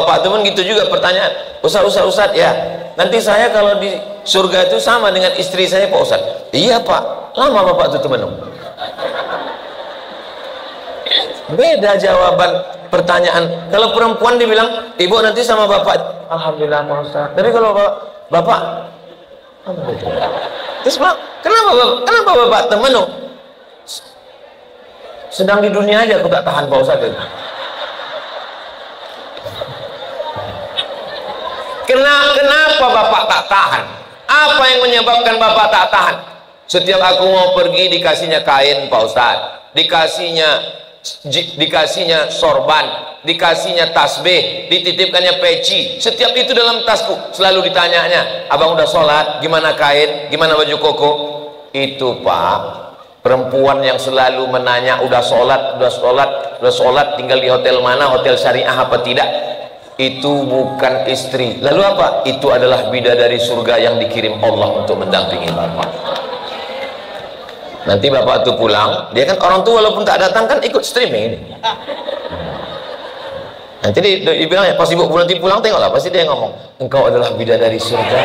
bapak teman gitu juga pertanyaan, Ustaz ya, nanti saya kalau di surga itu sama dengan istri saya Pak Ustaz. Iya Pak, lama bapak itu teman. Beda jawaban pertanyaan. Kalau perempuan dibilang, ibu nanti sama bapak, alhamdulillah Pak Ustaz. Tapi kalau bapak, alhamdulillah. Terus Pak, kenapa bapak teman? Sedang di dunia aja aku tak tahan Pak Ustaz. Kenapa bapak tak tahan? Apa yang menyebabkan bapak tak tahan? Setiap aku mau pergi dikasihnya kain Pak Ustaz, dikasihnya sorban, dikasihnya tasbih, dititipkannya peci. Setiap itu dalam tasku. Selalu ditanyanya, abang udah sholat, gimana kain, gimana baju koko? Itu Pak, perempuan yang selalu menanya udah sholat, tinggal di hotel mana, hotel syariah apa tidak, itu bukan istri. Lalu apa? Itu adalah bidadari surga yang dikirim Allah untuk mendampingi bapak. Nanti bapak itu pulang, dia kan orang tua walaupun tak datang kan ikut streaming ini. Nanti dia bilang ya, pas ibu nanti pulang tengoklah, pasti dia ngomong, engkau adalah bidadari surga.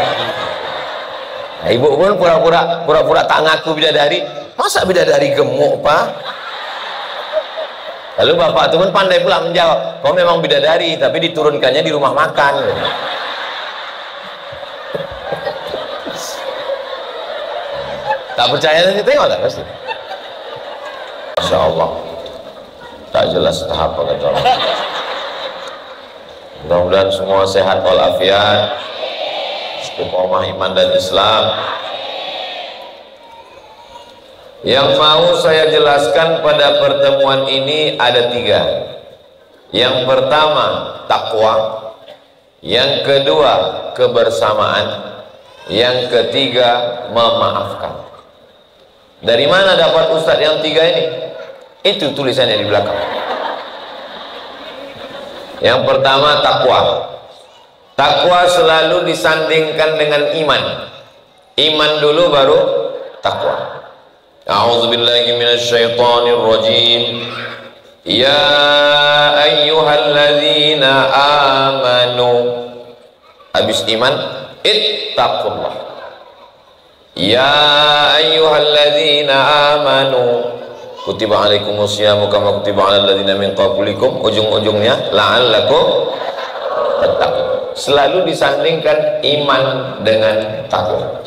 Nah, ibu pun pura-pura tak ngaku bidadari. Masa bidadari gemuk Pak? Lalu bapak itu pun pandai pula menjawab, kau memang bidadari tapi diturunkannya di rumah makan. Tak percaya nanti tengoklah pasti. Masya Allah, tak jelas tahap apa kata Allah. Mudah-mudahan semua sehat walafiat, istiqomah iman dan Islam. Yang mau saya jelaskan pada pertemuan ini ada 3. Yang pertama takwa, yang kedua kebersamaan, yang ketiga memaafkan. Dari mana dapat Ustadz yang 3 ini? Itu tulisannya di belakang. Yang pertama takwa. Takwa selalu disandingkan dengan iman. Iman dulu baru takwa. A'udzubillahi minasyaitonir rajim. Ya ayyuhalladzina amanu. Habis iman, ittaqullah. Ya ayyuhalladzina amanu kutiba alaikumusyamu kama kutiba alal ladzina min qablikum. Ujung-ujungnya la'allakum tattaqun. Selalu disandingkan iman dengan takwa.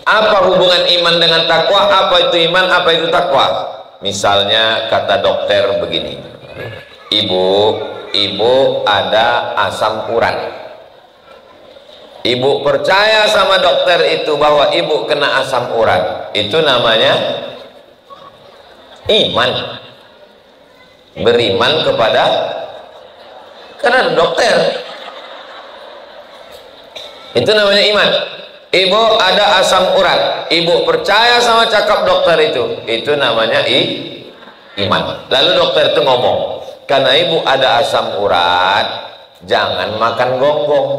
Apa hubungan iman dengan takwa? Apa itu iman, apa itu takwa? Misalnya kata dokter begini, ibu ada asam urat. Ibu percaya sama dokter itu bahwa ibu kena asam urat. Itu namanya iman. Beriman kepada, karena dokter. Itu namanya iman. Ibu ada asam urat, ibu percaya sama cakap dokter itu namanya iman. Lalu dokter itu ngomong, karena ibu ada asam urat, jangan makan gonggong,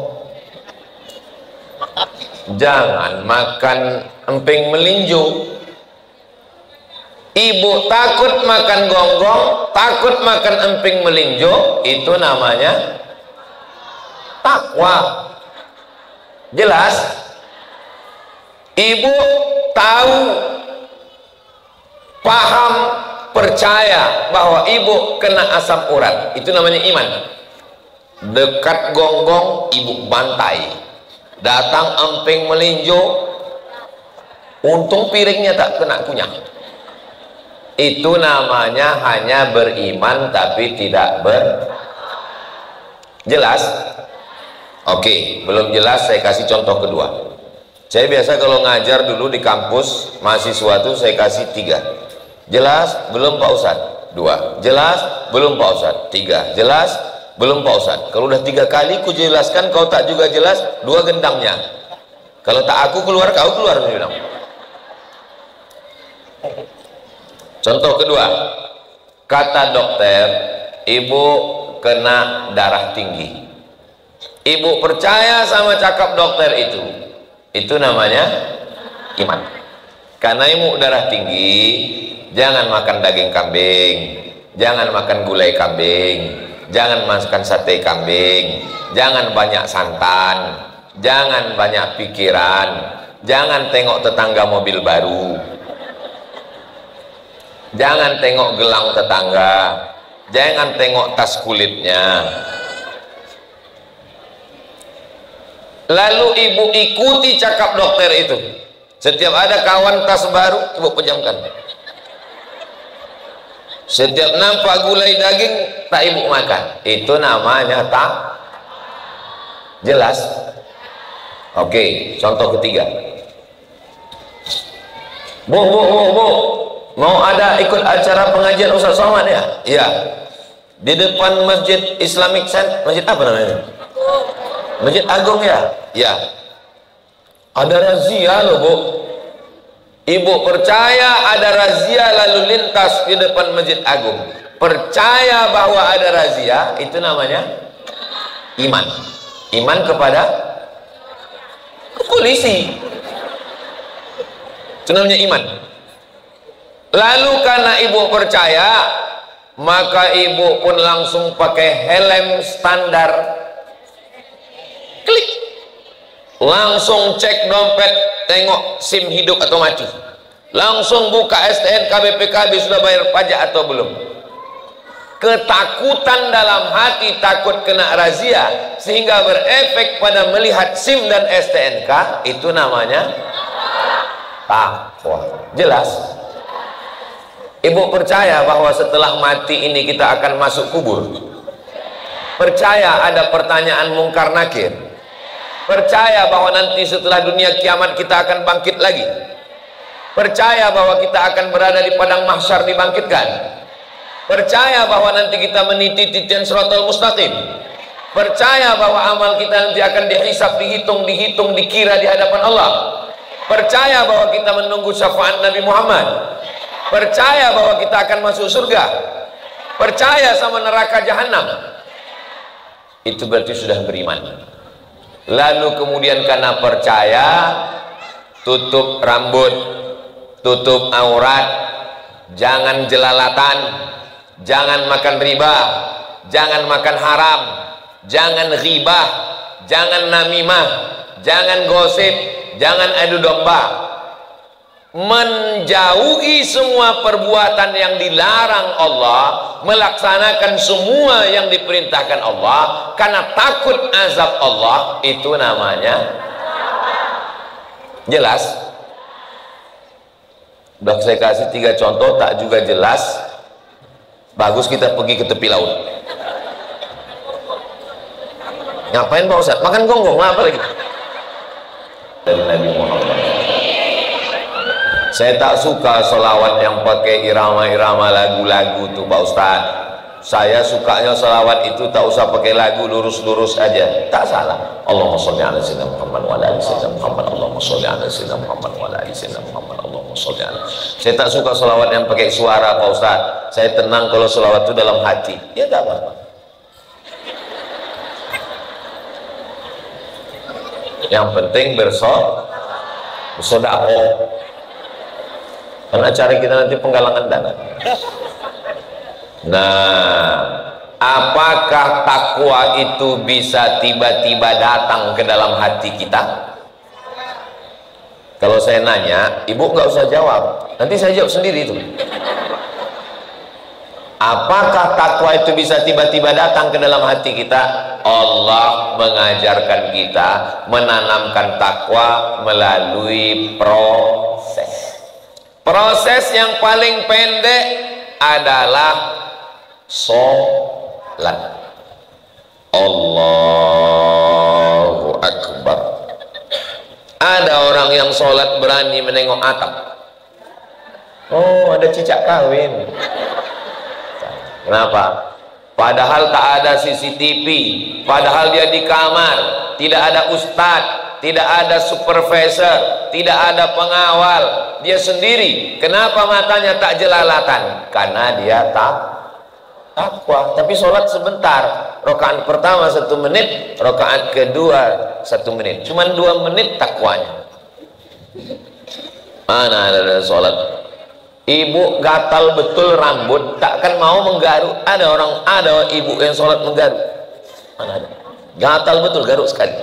jangan makan emping melinjo. Ibu takut makan gonggong, takut makan emping melinjo, itu namanya takwa. Jelas? Ibu tahu, paham, percaya bahwa ibu kena asam urat, itu namanya iman. Dekat gonggong ibu bantai, datang emping melinjo, untung piringnya tak kena kunyah. Itu namanya hanya beriman tapi tidak jelas. Oke, belum jelas, saya kasih contoh kedua. Saya biasa kalau ngajar dulu di kampus mahasiswa tuh saya kasih 3. Jelas belum Pak Ustadz? 2. Jelas belum Pak Ustadz? 3. Jelas belum Pak Ustadz? Kalau udah 3 kali ku jelaskan kau tak juga jelas, 2 gendangnya. Kalau tak aku keluar, kau keluar. Contoh kedua, kata dokter, ibu kena darah tinggi. Ibu percaya sama cakap dokter itu namanya iman. Karena ibu darah tinggi, jangan makan daging kambing, jangan makan gulai kambing, jangan makan sate kambing, jangan banyak santan, jangan banyak pikiran, jangan tengok tetangga mobil baru, jangan tengok gelang tetangga, jangan tengok tas kulitnya. Lalu ibu ikuti cakap dokter itu. Setiap ada kawan tas baru, ibu pejamkan. Setiap nampak gulai daging, tak ibu makan. Itu namanya tak jelas. Oke, contoh ketiga. Bu, mau ada ikut acara pengajian Ustaz Somad ya? Iya. Di depan Masjid Islamic Center, masjid apa namanya? Masjid Agung ya? Ya. Ada razia loh bu. Ibu percaya ada razia lalu lintas di depan Masjid Agung. Percaya bahwa ada razia, itu namanya iman. Iman kepada polisi. Itu namanya iman. Lalu karena ibu percaya, maka ibu pun langsung pakai helm standar. Klik, langsung cek dompet, tengok SIM hidup atau mati, langsung buka STNK BPKB sudah bayar pajak atau belum. Ketakutan dalam hati, takut kena razia sehingga berefek pada melihat SIM dan STNK, itu namanya takwa. Jelas? Ibu percaya bahwa setelah mati ini kita akan masuk kubur? Percaya ada pertanyaan mungkar nakir? Percaya bahwa nanti setelah dunia kiamat kita akan bangkit lagi? Percaya bahwa kita akan berada di padang mahsyar dibangkitkan? Percaya bahwa nanti kita meniti titian Shiratal Mustaqim? Percaya bahwa amal kita nanti akan dihisab, dihitung, dikira di hadapan Allah? Percaya bahwa kita menunggu syafaat Nabi Muhammad? Percaya bahwa kita akan masuk surga? Percaya sama neraka jahanam? Itu berarti sudah beriman. Lalu kemudian karena percaya, tutup rambut, tutup aurat, jangan jelalatan, jangan makan riba, jangan makan haram, jangan ghibah, jangan namimah, jangan gosip, jangan adu domba. Menjauhi semua perbuatan yang dilarang Allah, melaksanakan semua yang diperintahkan Allah karena takut azab Allah, itu namanya jelas. Udah saya kasih 3 contoh, tak juga jelas, bagus kita pergi ke tepi laut. Ngapain Pak Ustaz? Makan gonggong lah, apa lagi? Dari Nabi Muhammad. Saya tak suka sholawat yang pakai irama-irama lagu-lagu tuh Pak Ustaz. Saya sukanya sholawat itu tak usah pakai lagu, lurus-lurus aja, tak salah. Allahumma sholli ala sayyidina Muhammad wa ala ali sayyidina Muhammad. Allahumma sholli ala sayyidina Muhammad wa ala ali sayyidina Muhammad. Allahumma sholli ala. Saya tak suka sholawat yang pakai suara Pak Ustaz. Saya tenang kalau sholawat itu dalam hati. Ya tak apa-apa. Yang penting bersedekah. Karena acara kita nanti penggalangan dana. Nah, apakah takwa itu bisa tiba-tiba datang ke dalam hati kita? Kalau saya nanya, ibu nggak usah jawab, nanti saya jawab sendiri itu. Apakah takwa itu bisa tiba-tiba datang ke dalam hati kita? Allah mengajarkan kita menanamkan takwa melalui proses. Proses yang paling pendek adalah sholat. Allahu Akbar. Ada orang yang sholat berani menengok atap. Oh, ada cicak kawin. Kenapa? Padahal tak ada CCTV, padahal dia di kamar, tidak ada ustadz, tidak ada supervisor, tidak ada pengawal, dia sendiri. Kenapa matanya tak jelalatan? Karena dia takwa. Tapi sholat sebentar, rakaat pertama 1 menit, rakaat kedua 1 menit, cuman 2 menit takwanya. Mana ada sholat Ibu gatal betul rambut, takkan mau menggaruk. Ada ibu yang sholat menggaruk. Mana ada? Gatal betul, garuk sekali.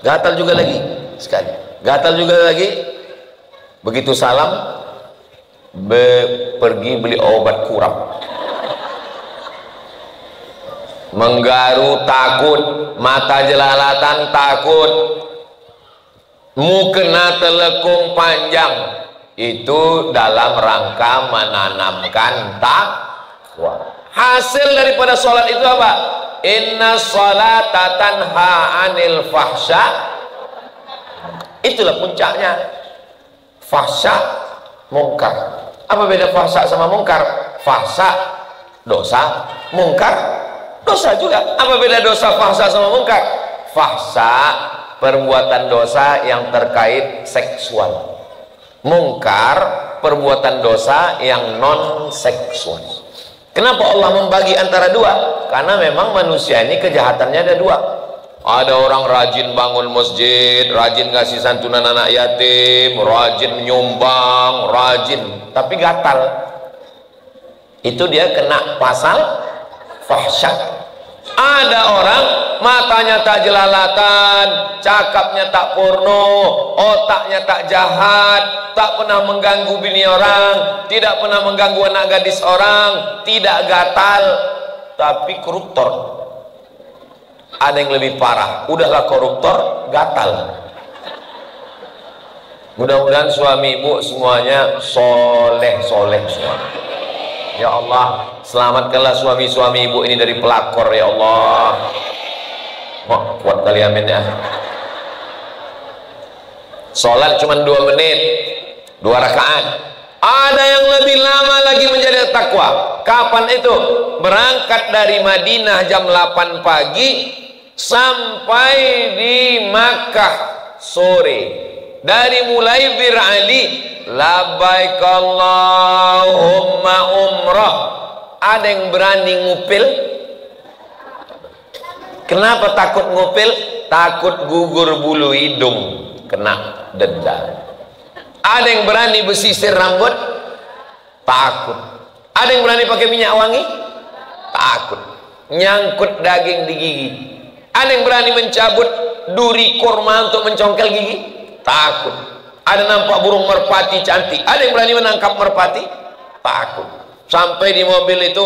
Gatal juga lagi, sekali. Gatal juga lagi. Begitu salam, pergi beli obat kurap. Menggaru takut, mata jelalatan takut, mukena telekung panjang. Itu dalam rangka menanamkan takwa. Hasil daripada sholat itu apa? Inna sholata tanha anil fahsya. Itulah puncaknya. Fahsya, mungkar. Apa beda fahsya sama mungkar? Fahsya dosa, mungkar dosa juga. Apa beda dosa fahsya sama mungkar? Fahsya perbuatan dosa yang terkait seksual. Mungkar perbuatan dosa yang non seksual. Kenapa Allah membagi antara dua? Karena memang manusia ini kejahatannya ada dua. Ada orang rajin bangun masjid, rajin ngasih santunan anak yatim, rajin menyumbang, rajin, tapi gatal. Itu dia kena pasal fahsya. Ada orang matanya tak jelalatan, cakapnya tak porno, otaknya tak jahat, tak pernah mengganggu bini orang, tidak pernah mengganggu anak gadis orang, tidak gatal, tapi koruptor. Ada yang lebih parah, udahlah koruptor, gatal. Mudah-mudahan suami ibu semuanya soleh semua. Ya Allah, selamatkanlah suami-suami ibu ini dari pelakor ya Allah. Wah, kuat kali amin ya. Sholat cuma 2 menit, 2 rakaat. Ada yang lebih lama lagi menjadi takwa. Kapan itu? Berangkat dari Madinah jam 8 pagi sampai di Makkah sore. Dari mulai Bir Ali, labbaik Allahumma umrah. Ada yang berani ngupil? Kenapa takut ngupil? Takut gugur bulu hidung, kena denda. Ada yang berani besisir rambut? Takut. Ada yang berani pakai minyak wangi? Takut. Nyangkut daging di gigi. Ada yang berani mencabut duri kurma untuk mencongkel gigi? Takut. Ada nampak burung merpati cantik, ada yang berani menangkap merpati? Takut. Sampai di mobil itu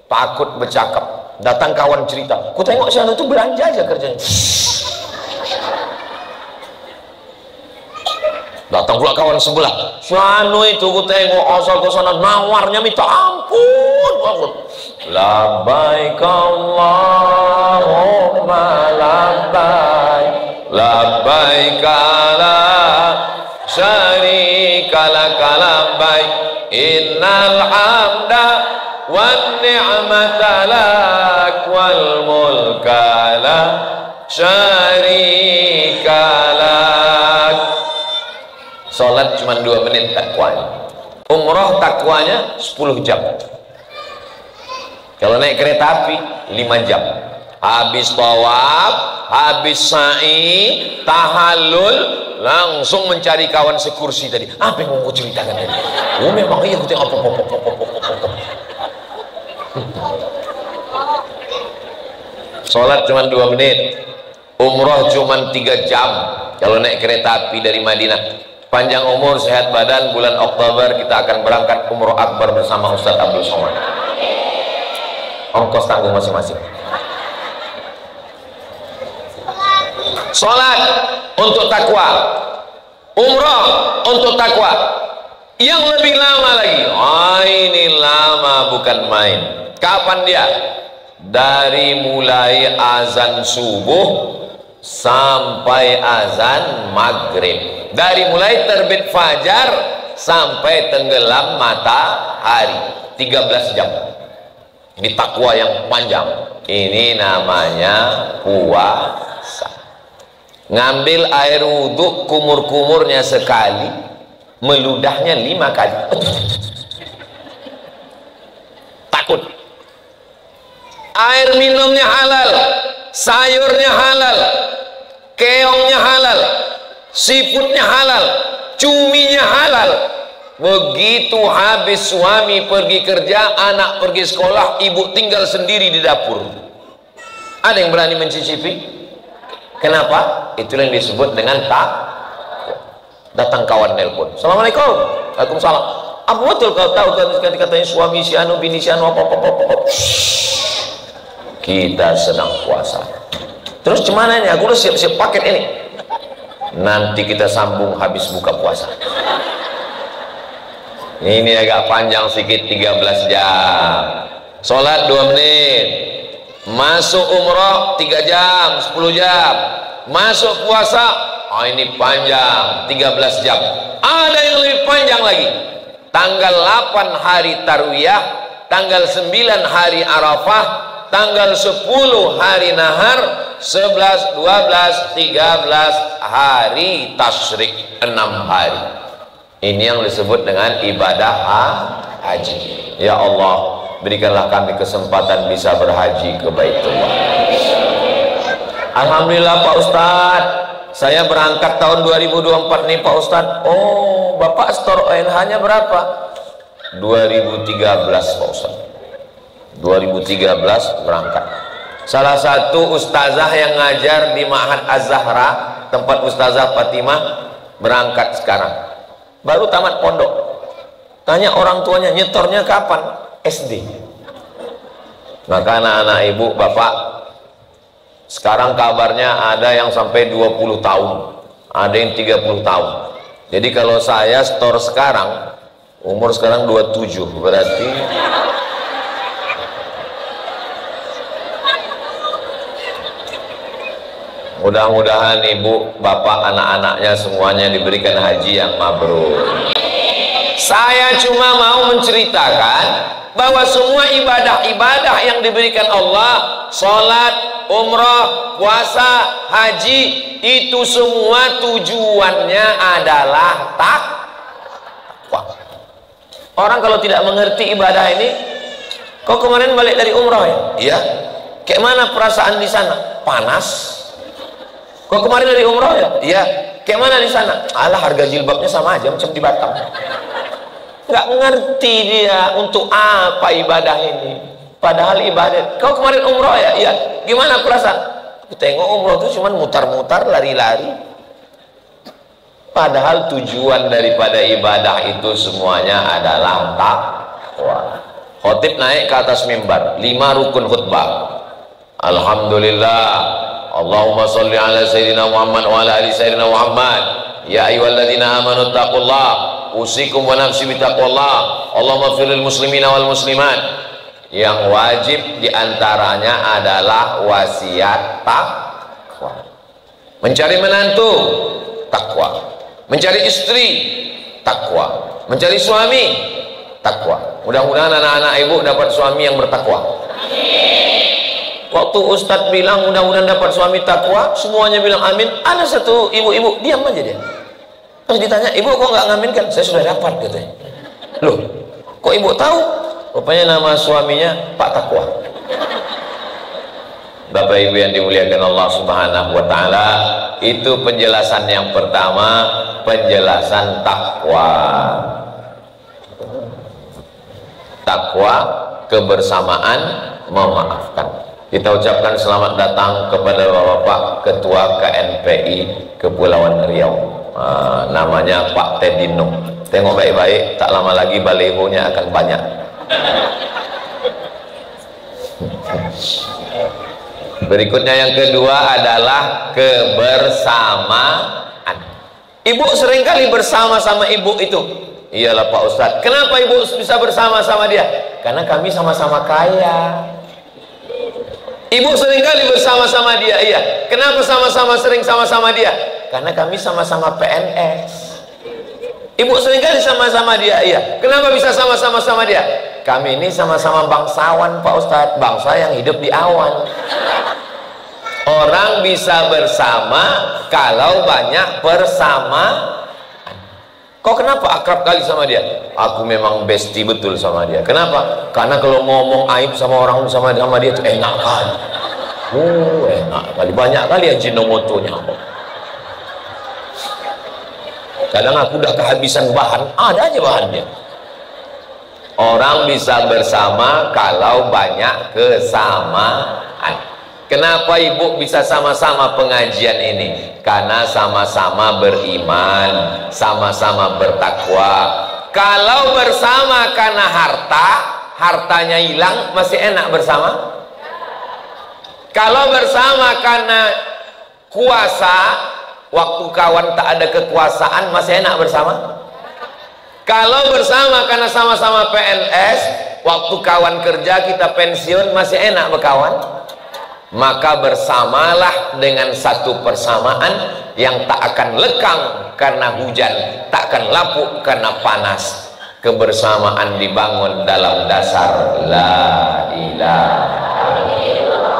takut bercakap. Datang kawan cerita, ku tengok sana itu belanja aja kerjanya. Datang pula kawan sebelah, sana itu ku tengok asal ke sana nawarnya minta ampun. Labbaik Allahumma labbaik, labbaik la syarika laka labbaik, innal hamda wan ni'mata lak wal mulka la syarika lak. Salat cuma 2 menit takwanya. Umrah takwanya 10 jam. Kalau naik kereta api 5 jam. Habis tawaf, habis sa'i, tahallul, langsung mencari kawan sekursi tadi. Apa yang mau ceritakan tadi? Oh memang iya, aku tengok apa. Sholat cuma 2 menit. Umrah cuma 3 jam. Kalau naik kereta api dari Madinah. Panjang umur, sehat badan, bulan Oktober kita akan berangkat umroh akbar bersama Ustadz Abdul Somad. Ongkos tanggung masing-masing. Sholat untuk takwa, umrah untuk takwa. Yang lebih lama lagi, ini lama bukan main. Kapan dia? Dari mulai azan subuh sampai azan maghrib. Dari mulai terbit fajar sampai tenggelam matahari, 13 jam. Ini takwa yang panjang. Ini namanya puasa. Ngambil air wudhu, kumur-kumurnya sekali, meludahnya 5 kali. Takut. Air minumnya halal, sayurnya halal, keongnya halal, seafoodnya halal, cuminya halal, Begitu habis suami pergi kerja, anak pergi sekolah, ibu tinggal sendiri di dapur. Ada yang berani mencicipi? Kenapa? Itulah yang disebut dengan tak. Datang kawan nelpon, assalamualaikum. Waalaikumsalam. Apa betul kau tahu katanya suami si anu, bini si anu, apa. Kita sedang puasa. Terus gimana ini? Aku udah siap-siap paket ini. Nanti kita sambung habis buka puasa. Ini agak panjang sedikit, 13 jam. Sholat 2 menit. Masuk umroh 3 jam, 10 jam. Masuk puasa, oh ini panjang, 13 jam. Ada yang lebih panjang lagi. Tanggal 8 hari Tarwiyah, tanggal 9 hari Arafah, tanggal 10 hari Nahar, 11, 12, 13 hari Tasyrik, 6 hari. Ini yang disebut dengan ibadah haji. Ya Allah, berikanlah kami kesempatan bisa berhaji ke Baitullah. Alhamdulillah Pak Ustadz, saya berangkat tahun 2024 nih Pak Ustadz. Oh, Bapak store ONH-nya berapa? 2013 Pak Ustadz. 2013 berangkat. Salah satu ustazah yang ngajar di Ma'had Az-Zahra, tempat Ustazah Fatimah, berangkat sekarang. Baru tamat pondok. Tanya orang tuanya, nyetornya kapan? SD. Maka anak-anak ibu, bapak, sekarang kabarnya ada yang sampai 20 tahun, ada yang 30 tahun. Jadi kalau saya store sekarang, umur sekarang 27, berarti mudah-mudahan ibu, bapak, anak-anaknya semuanya diberikan haji yang mabrur. Saya cuma mau menceritakan bahwa semua ibadah-ibadah yang diberikan Allah, sholat, umrah, puasa, haji, itu semua tujuannya adalah takwa. Orang kalau tidak mengerti ibadah ini, kau kemarin balik dari umrah ya? Iya. Kayak mana perasaan di sana? Panas. Kau kemarin dari umrah ya? Iya. Kayak mana di sana? Alah, harga jilbabnya sama aja macam di Batam. Nggak ngerti dia untuk apa ibadah ini. Padahal ibadah. Kau kemarin umroh ya? Iya. Gimana perasaan? Aku tengok umroh itu cuma mutar-mutar, lari-lari. Padahal tujuan daripada ibadah itu semuanya adalah takwa. Khotib naik ke atas mimbar, 5 rukun khutbah. Alhamdulillah, Allahumma sholli ala sayyidina Muhammad wa ala ali sayyidina Muhammad. Ya ayyuhalladzina amanu taqullah. Usikum wa nafsi bitaqwallah. Allahumma firil muslimina wal muslimat. Yang wajib diantaranya adalah wasiat takwa. Mencari menantu, takwa. Mencari istri, takwa. Mencari suami, takwa. Mudah-mudahan anak-anak ibu dapat suami yang bertakwa. Waktu Ustadz bilang mudah-mudahan dapat suami takwa, semuanya bilang amin. Ada satu ibu-ibu diam aja dia. Terus ditanya, ibu kok nggak ngaminkan? Saya sudah dapat, katanya. Loh, kok ibu tahu? Rupanya nama suaminya Pak Takwa. Bapak ibu yang dimuliakan Allah Subhanahu wa Ta'ala, itu penjelasan yang pertama, penjelasan takwa. Takwa, kebersamaan, memaafkan. Kita ucapkan selamat datang kepada Bapak Ketua KNPI Kepulauan Riau. Namanya Pak Tedino. Tengok baik-baik, tak lama lagi balihonya akan banyak. Berikutnya yang kedua adalah kebersamaan. Ibu seringkali bersama-sama ibu itu. Iyalah Pak Ustadz, kenapa ibu bisa bersama-sama dia? Karena kami sama-sama kaya. Ibu seringkali bersama-sama dia, iya. Kenapa sama-sama sering sama-sama dia? Karena kami sama-sama PNS. Ibu seringkali sama-sama dia, iya. Kenapa bisa sama-sama dia? Kami ini sama-sama bangsawan Pak Ustadz, bangsa yang hidup di awan. Orang bisa bersama kalau banyak bersama. Kok kenapa akrab kali sama dia? Aku memang bestie betul sama dia. Kenapa? Karena kalau ngomong aib sama orang sama dia itu enak kali. Enak kali. Banyak kali ya Ajinomotonya. Kadang aku udah kehabisan bahan, ada aja bahannya. Orang bisa bersama kalau banyak kesamaan. Kenapa ibu bisa sama-sama pengajian ini? Karena sama-sama beriman, sama-sama bertakwa. Kalau bersama karena harta, hartanya hilang, masih enak bersama? Kalau bersama karena kuasa, waktu kawan tak ada kekuasaan, masih enak bersama? Kalau bersama karena sama-sama PNS, waktu kawan kerja kita pensiun, masih enak berkawan? Maka bersamalah dengan satu persamaan yang tak akan lekang karena hujan, tak akan lapuk karena panas. Kebersamaan dibangun dalam dasar la ilaha illallah.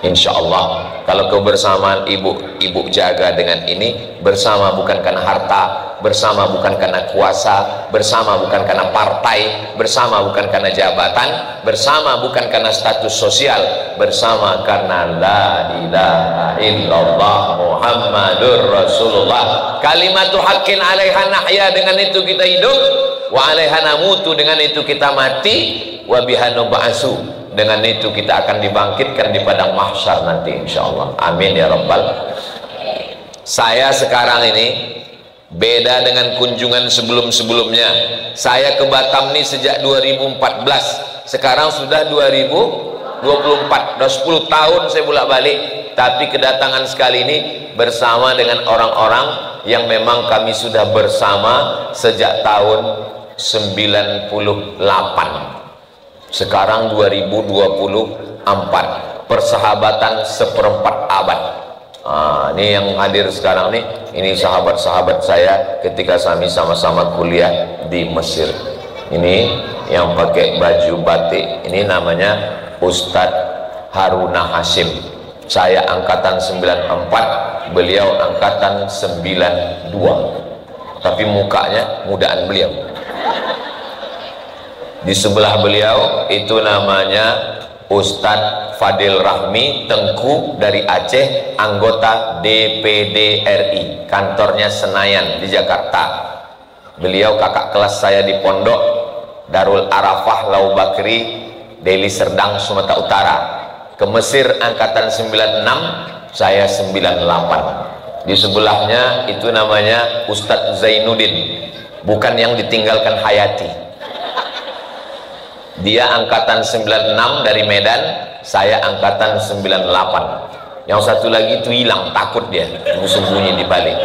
Insya Allah, kalau kebersamaan ibu jaga dengan ini, bersama bukan karena harta, bersama bukan karena kuasa, bersama bukan karena partai, bersama bukan karena jabatan, bersama bukan karena status sosial, bersama karena la ilaha illallah Muhammadur Rasulullah. Kalimatu haqqin 'alaiha nahya, dengan itu kita hidup, wa 'alaiha namutu, dengan itu kita mati, wa biha nub'atsu, dengan itu kita akan dibangkitkan di padang mahsyar nanti insyaallah. Amin ya rabbal. Saya sekarang ini beda dengan kunjungan sebelum-sebelumnya. Saya ke Batam ini sejak 2014, sekarang sudah 2024, udah 10 tahun saya bolak-balik. Tapi kedatangan sekali ini bersama dengan orang-orang yang memang kami sudah bersama sejak tahun 98. Sekarang 2024, persahabatan seperempat abad. Ini yang hadir sekarang nih, ini sahabat-sahabat saya ketika kami sama-sama kuliah di Mesir. Ini yang pakai baju batik, ini namanya Ustadz Haruna Hashim. Saya angkatan 94, beliau angkatan 92, tapi mukanya mudaan beliau. Di sebelah beliau itu namanya Ustadz Fadil Rahmi Tengku dari Aceh, anggota DPD RI, kantornya Senayan di Jakarta. Beliau kakak kelas saya di pondok Darul Arafah Lau Bakri, Deli Serdang, Sumatera Utara. Ke Mesir angkatan 96, saya 98. Di sebelahnya itu namanya Ustadz Zainuddin, bukan yang ditinggalkan Hayati. Dia angkatan 96 dari Medan, saya angkatan 98. Yang satu lagi itu hilang, takut dia, sembunyi di balik.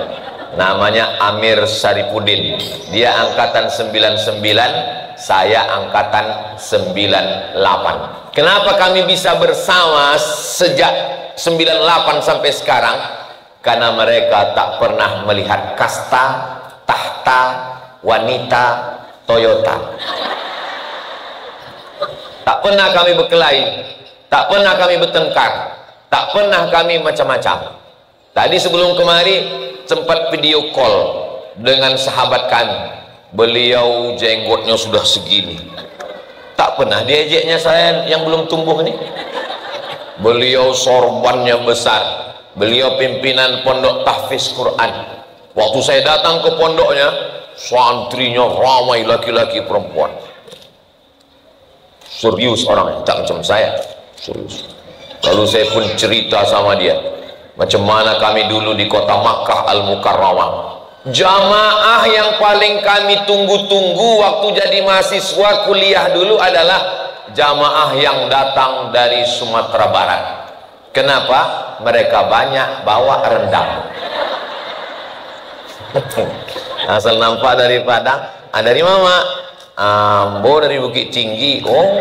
Namanya Amir Syarifuddin. Dia angkatan 99, saya angkatan 98. Kenapa kami bisa bersama sejak 98 sampai sekarang? Karena mereka tak pernah melihat kasta, tahta, wanita, Toyota. Tak pernah kami berkelahi, tak pernah kami bertengkar, tak pernah kami macam-macam. Tadi sebelum kemari sempat video call dengan sahabat kami. Beliau jenggotnya sudah segini, tak pernah diejeknya saya yang belum tumbuh ini. Beliau sorbannya besar, beliau pimpinan pondok tahfiz Quran. Waktu saya datang ke pondoknya, santrinya ramai laki-laki perempuan. Serius orangnya, tak macam saya, serius. Lalu saya pun cerita sama dia macam mana kami dulu di kota Makkah Al-Mukarramah. Jamaah yang paling kami tunggu-tunggu waktu jadi mahasiswa kuliah dulu adalah jamaah yang datang dari Sumatera Barat. Kenapa? Mereka banyak bawa rendang. Asal nampak dari Padang, dari Mama. Ambo dari Bukit Tinggi. Oh,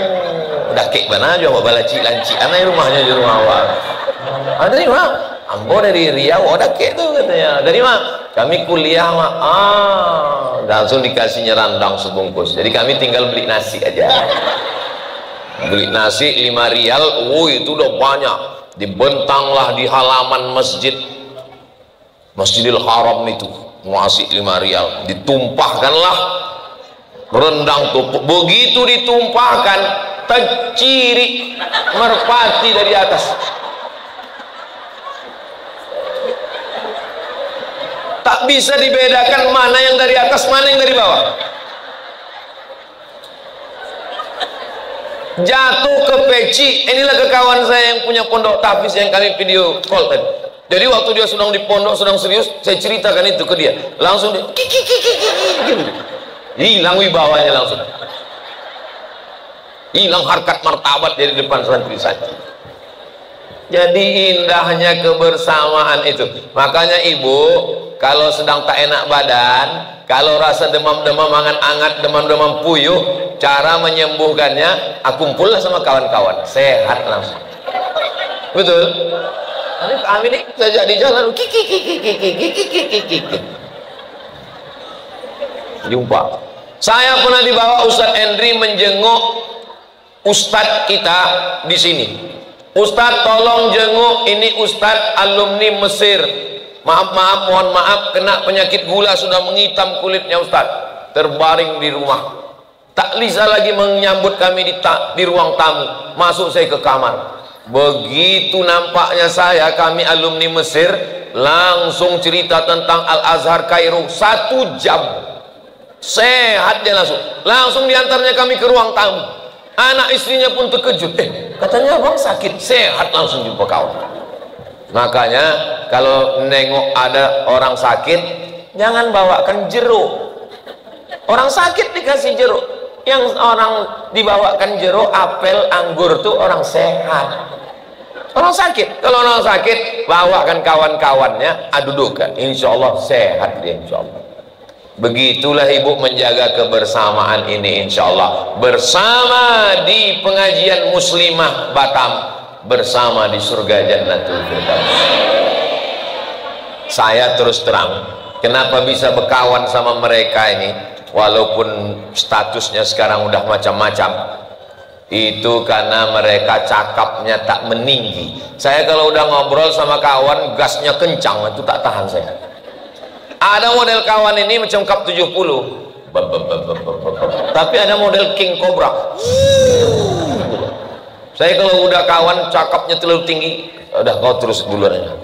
dakik mana aja bawa laci-laci. Anai rumahnya di rumah awal. Dari mana? Ambo dari Riau. Oh, dakik tuh katanya. Dari mana? Kami kuliah mah. Langsung dikasihnya randang sebungkus. Jadi kami tinggal beli nasi aja. Beli nasi 5 rial. Oh, itu udah banyak. Dibentanglah di halaman Masjidil Haram itu. Masih 5 rial. Ditumpahkanlah rendang tumpuk. Begitu ditumpahkan, terciri merpati dari atas. tak bisa dibedakan mana yang dari atas, mana yang dari bawah. Jatuh ke peci. Inilah ke kawan saya yang punya pondok tahfiz yang kami video call tadi. Jadi waktu dia sedang di pondok, sedang serius, saya ceritakan itu ke dia. Langsung dia gitu. Hilang wibawanya langsung. Hilang harkat martabat dari depan santri-santri. Jadi indahnya kebersamaan itu. Makanya ibu, kalau sedang tak enak badan, kalau rasa demam-demam angat-angat, demam-demam puyuh, cara menyembuhkannya, kumpullah sama kawan-kawan, sehat langsung. Betul? Kami ini saja di jalan, jumpa. Saya pernah dibawa Ustadz Endri menjenguk Ustadz kita di sini. Ustadz tolong jenguk ini Ustadz alumni Mesir. Maaf, mohon maaf, kena penyakit gula, sudah menghitam kulitnya Ustadz. Terbaring di rumah. Tak bisa lagi menyambut kami di ruang tamu. Masuk saya ke kamar. Begitu nampaknya kami alumni Mesir, langsung cerita tentang Al-Azhar Kairo 1 jam. Sehat dia langsung diantarnya kami ke ruang tamu. Anak istrinya pun terkejut, katanya abang sakit, sehat langsung jumpa kawan. Makanya kalau nengok ada orang sakit, jangan bawakan jeruk. Orang sakit dikasih jeruk, yang orang dibawakan jeruk, apel, anggur tuh orang sehat. Orang sakit, kalau orang sakit bawakan kawan-kawannya, dudukan, insya Allah sehat dia, insya Allah. Begitulah ibu menjaga kebersamaan ini, insya Allah. Bersama di pengajian Muslimah Batam, bersama di surga Jannatul Firdaus. Saya terus terang, kenapa bisa berkawan sama mereka ini, walaupun statusnya sekarang udah macam-macam. Itu karena mereka cakapnya tak meninggi. Saya kalau udah ngobrol sama kawan, gasnya kencang, itu tak tahan saya. Ada model kawan ini macam Cup 70, tapi ada model King Cobra. Saya kalau udah kawan cakapnya terlalu tinggi, udah kau terus duluan aja.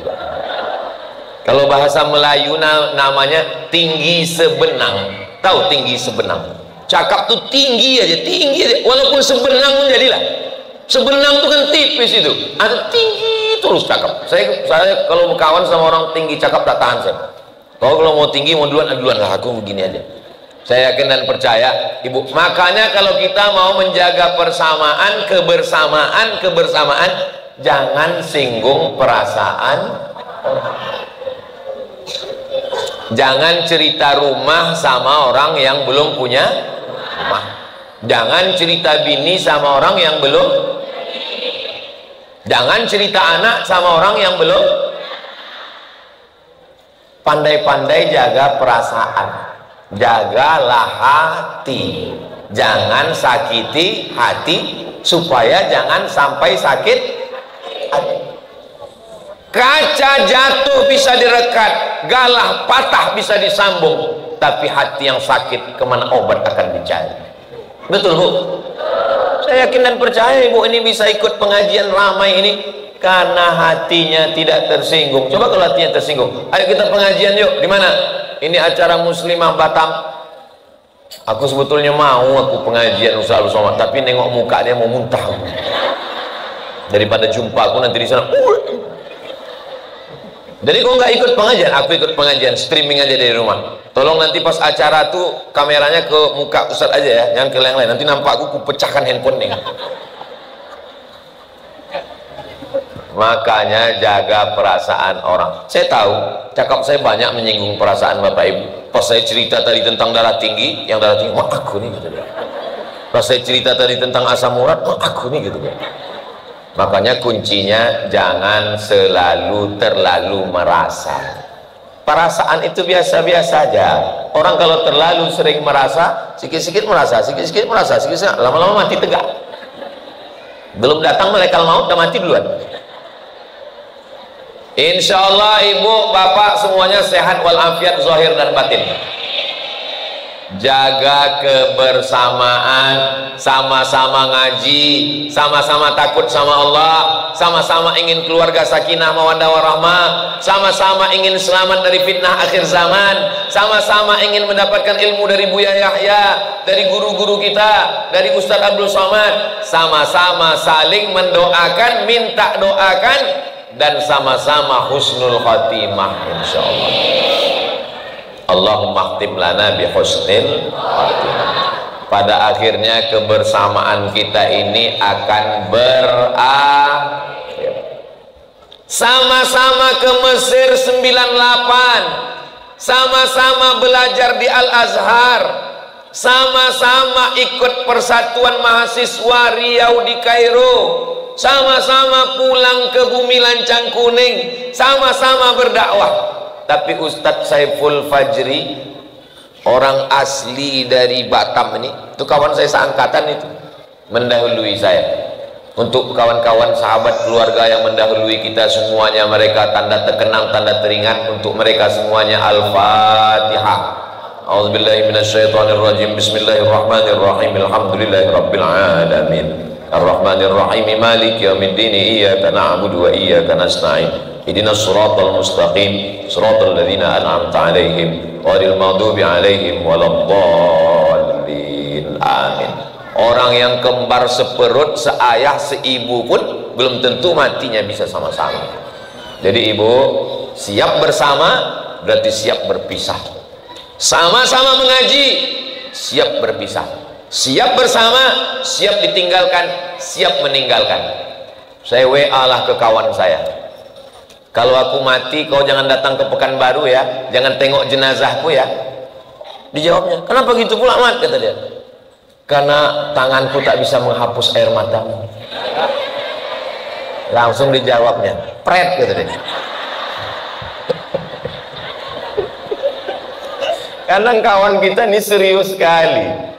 Kalau bahasa Melayu namanya tinggi sebenang. Tahu tinggi sebenang? Cakap tuh tinggi aja, walaupun sebenang pun jadilah. Sebenang tuh kan tipis itu, ada tinggi terus cakap. Saya kalau berkawan sama orang tinggi cakap tak tahan saya. Kalau mau tinggi mau duluan lah, aku begini aja. Saya yakin dan percaya ibu. Makanya kalau kita mau menjaga kebersamaan, jangan singgung perasaan orang. Jangan cerita rumah sama orang yang belum punya rumah. Jangan cerita bini sama orang yang belum. Jangan cerita anak sama orang yang belum. Pandai-pandai jaga perasaan, jagalah hati, jangan sakiti hati, supaya jangan sampai sakit hati. Kaca jatuh bisa direkat, galah patah bisa disambung, tapi hati yang sakit kemana obat akan dicari. Betul bu? Saya yakin dan percaya ibu ini bisa ikut pengajian ramai ini karena hatinya tidak tersinggung. Coba kalau hatinya tersinggung, ayo kita pengajian yuk. Di mana? Ini acara Muslimah Batam. Aku sebetulnya aku pengajian Ustaz Somad, tapi nengok muka dia mau muntah. Daripada jumpa aku nanti di sana. Jadi kau nggak ikut pengajian, aku ikut pengajian, streaming aja dari rumah. Tolong nanti pas acara tuh kameranya ke muka Ustaz aja ya, jangan ke yang lain. Nanti nampak aku pecahkan handphone nih. Makanya jaga perasaan orang. Saya tahu cakap saya banyak menyinggung perasaan bapak ibu. Pas saya cerita tadi tentang darah tinggi, yang darah tinggi, aku nih gitu. Pas saya cerita tadi tentang asam urat, aku nih gitu. Makanya kuncinya jangan terlalu merasa. Perasaan itu biasa-biasa aja. Orang kalau terlalu sering merasa, sikit-sikit merasa, lama-lama mati tegak. Belum datang malaikat maut, udah mati duluan. Insya Allah ibu bapak semuanya sehat walafiat zahir dan batin. jaga kebersamaan, sama-sama ngaji, sama-sama takut sama Allah, sama-sama ingin keluarga sakinah mawaddah warahmah, sama-sama ingin selamat dari fitnah akhir zaman, sama-sama ingin mendapatkan ilmu dari Buya Yahya, dari guru-guru kita, dari Ustaz Abdul Somad, sama-sama saling mendoakan, minta doakan, dan sama-sama husnul khatimah insyaallah. Allahumma khtim lana bi husnil khatimah. Pada akhirnya kebersamaan kita ini akan berakhir. Sama-sama ke Mesir 98, sama-sama belajar di Al-Azhar, sama-sama ikut persatuan mahasiswa Riau di Kairo, sama-sama pulang ke bumi lancang kuning, sama-sama berdakwah. Tapi Ustadz Saiful Fajri, orang asli dari Batam ini, itu kawan saya seangkatan itu, mendahului saya. Untuk kawan-kawan sahabat keluarga yang mendahului kita semuanya, mereka tanda terkenang, tanda teringat, untuk mereka semuanya Al-Fatihah. A'udzubillahi minasyaitonirrajim. Bismillahirrahmanirrahim. Alhamdulillahirabbil alamin. Ar-Rahmanir-Rahim. Maliki yaumiddin. Iyyaka na'budu wa iyyaka nasta'in. Ihdinas siratal mustaqim, siratal ladzina an'amta 'alaihim ghairil maghdubi 'alaihim waladdallin. Amin. Orang yang kembar seperut, seayah, seibu pun belum tentu matinya bisa sama-sama. Jadi ibu siap bersama berarti siap berpisah. Sama-sama mengaji, siap berpisah. Siap bersama, siap ditinggalkan, siap meninggalkan. Saya WA lah ke kawan saya, kalau aku mati kau jangan datang ke Pekanbaru ya, jangan tengok jenazahku ya. Dijawabnya, kenapa gitu pula Mat? Kata dia, karena tanganku tak bisa menghapus air matamu. Langsung dijawabnya, pret, kata dia. Kadang kawan kita ini serius sekali.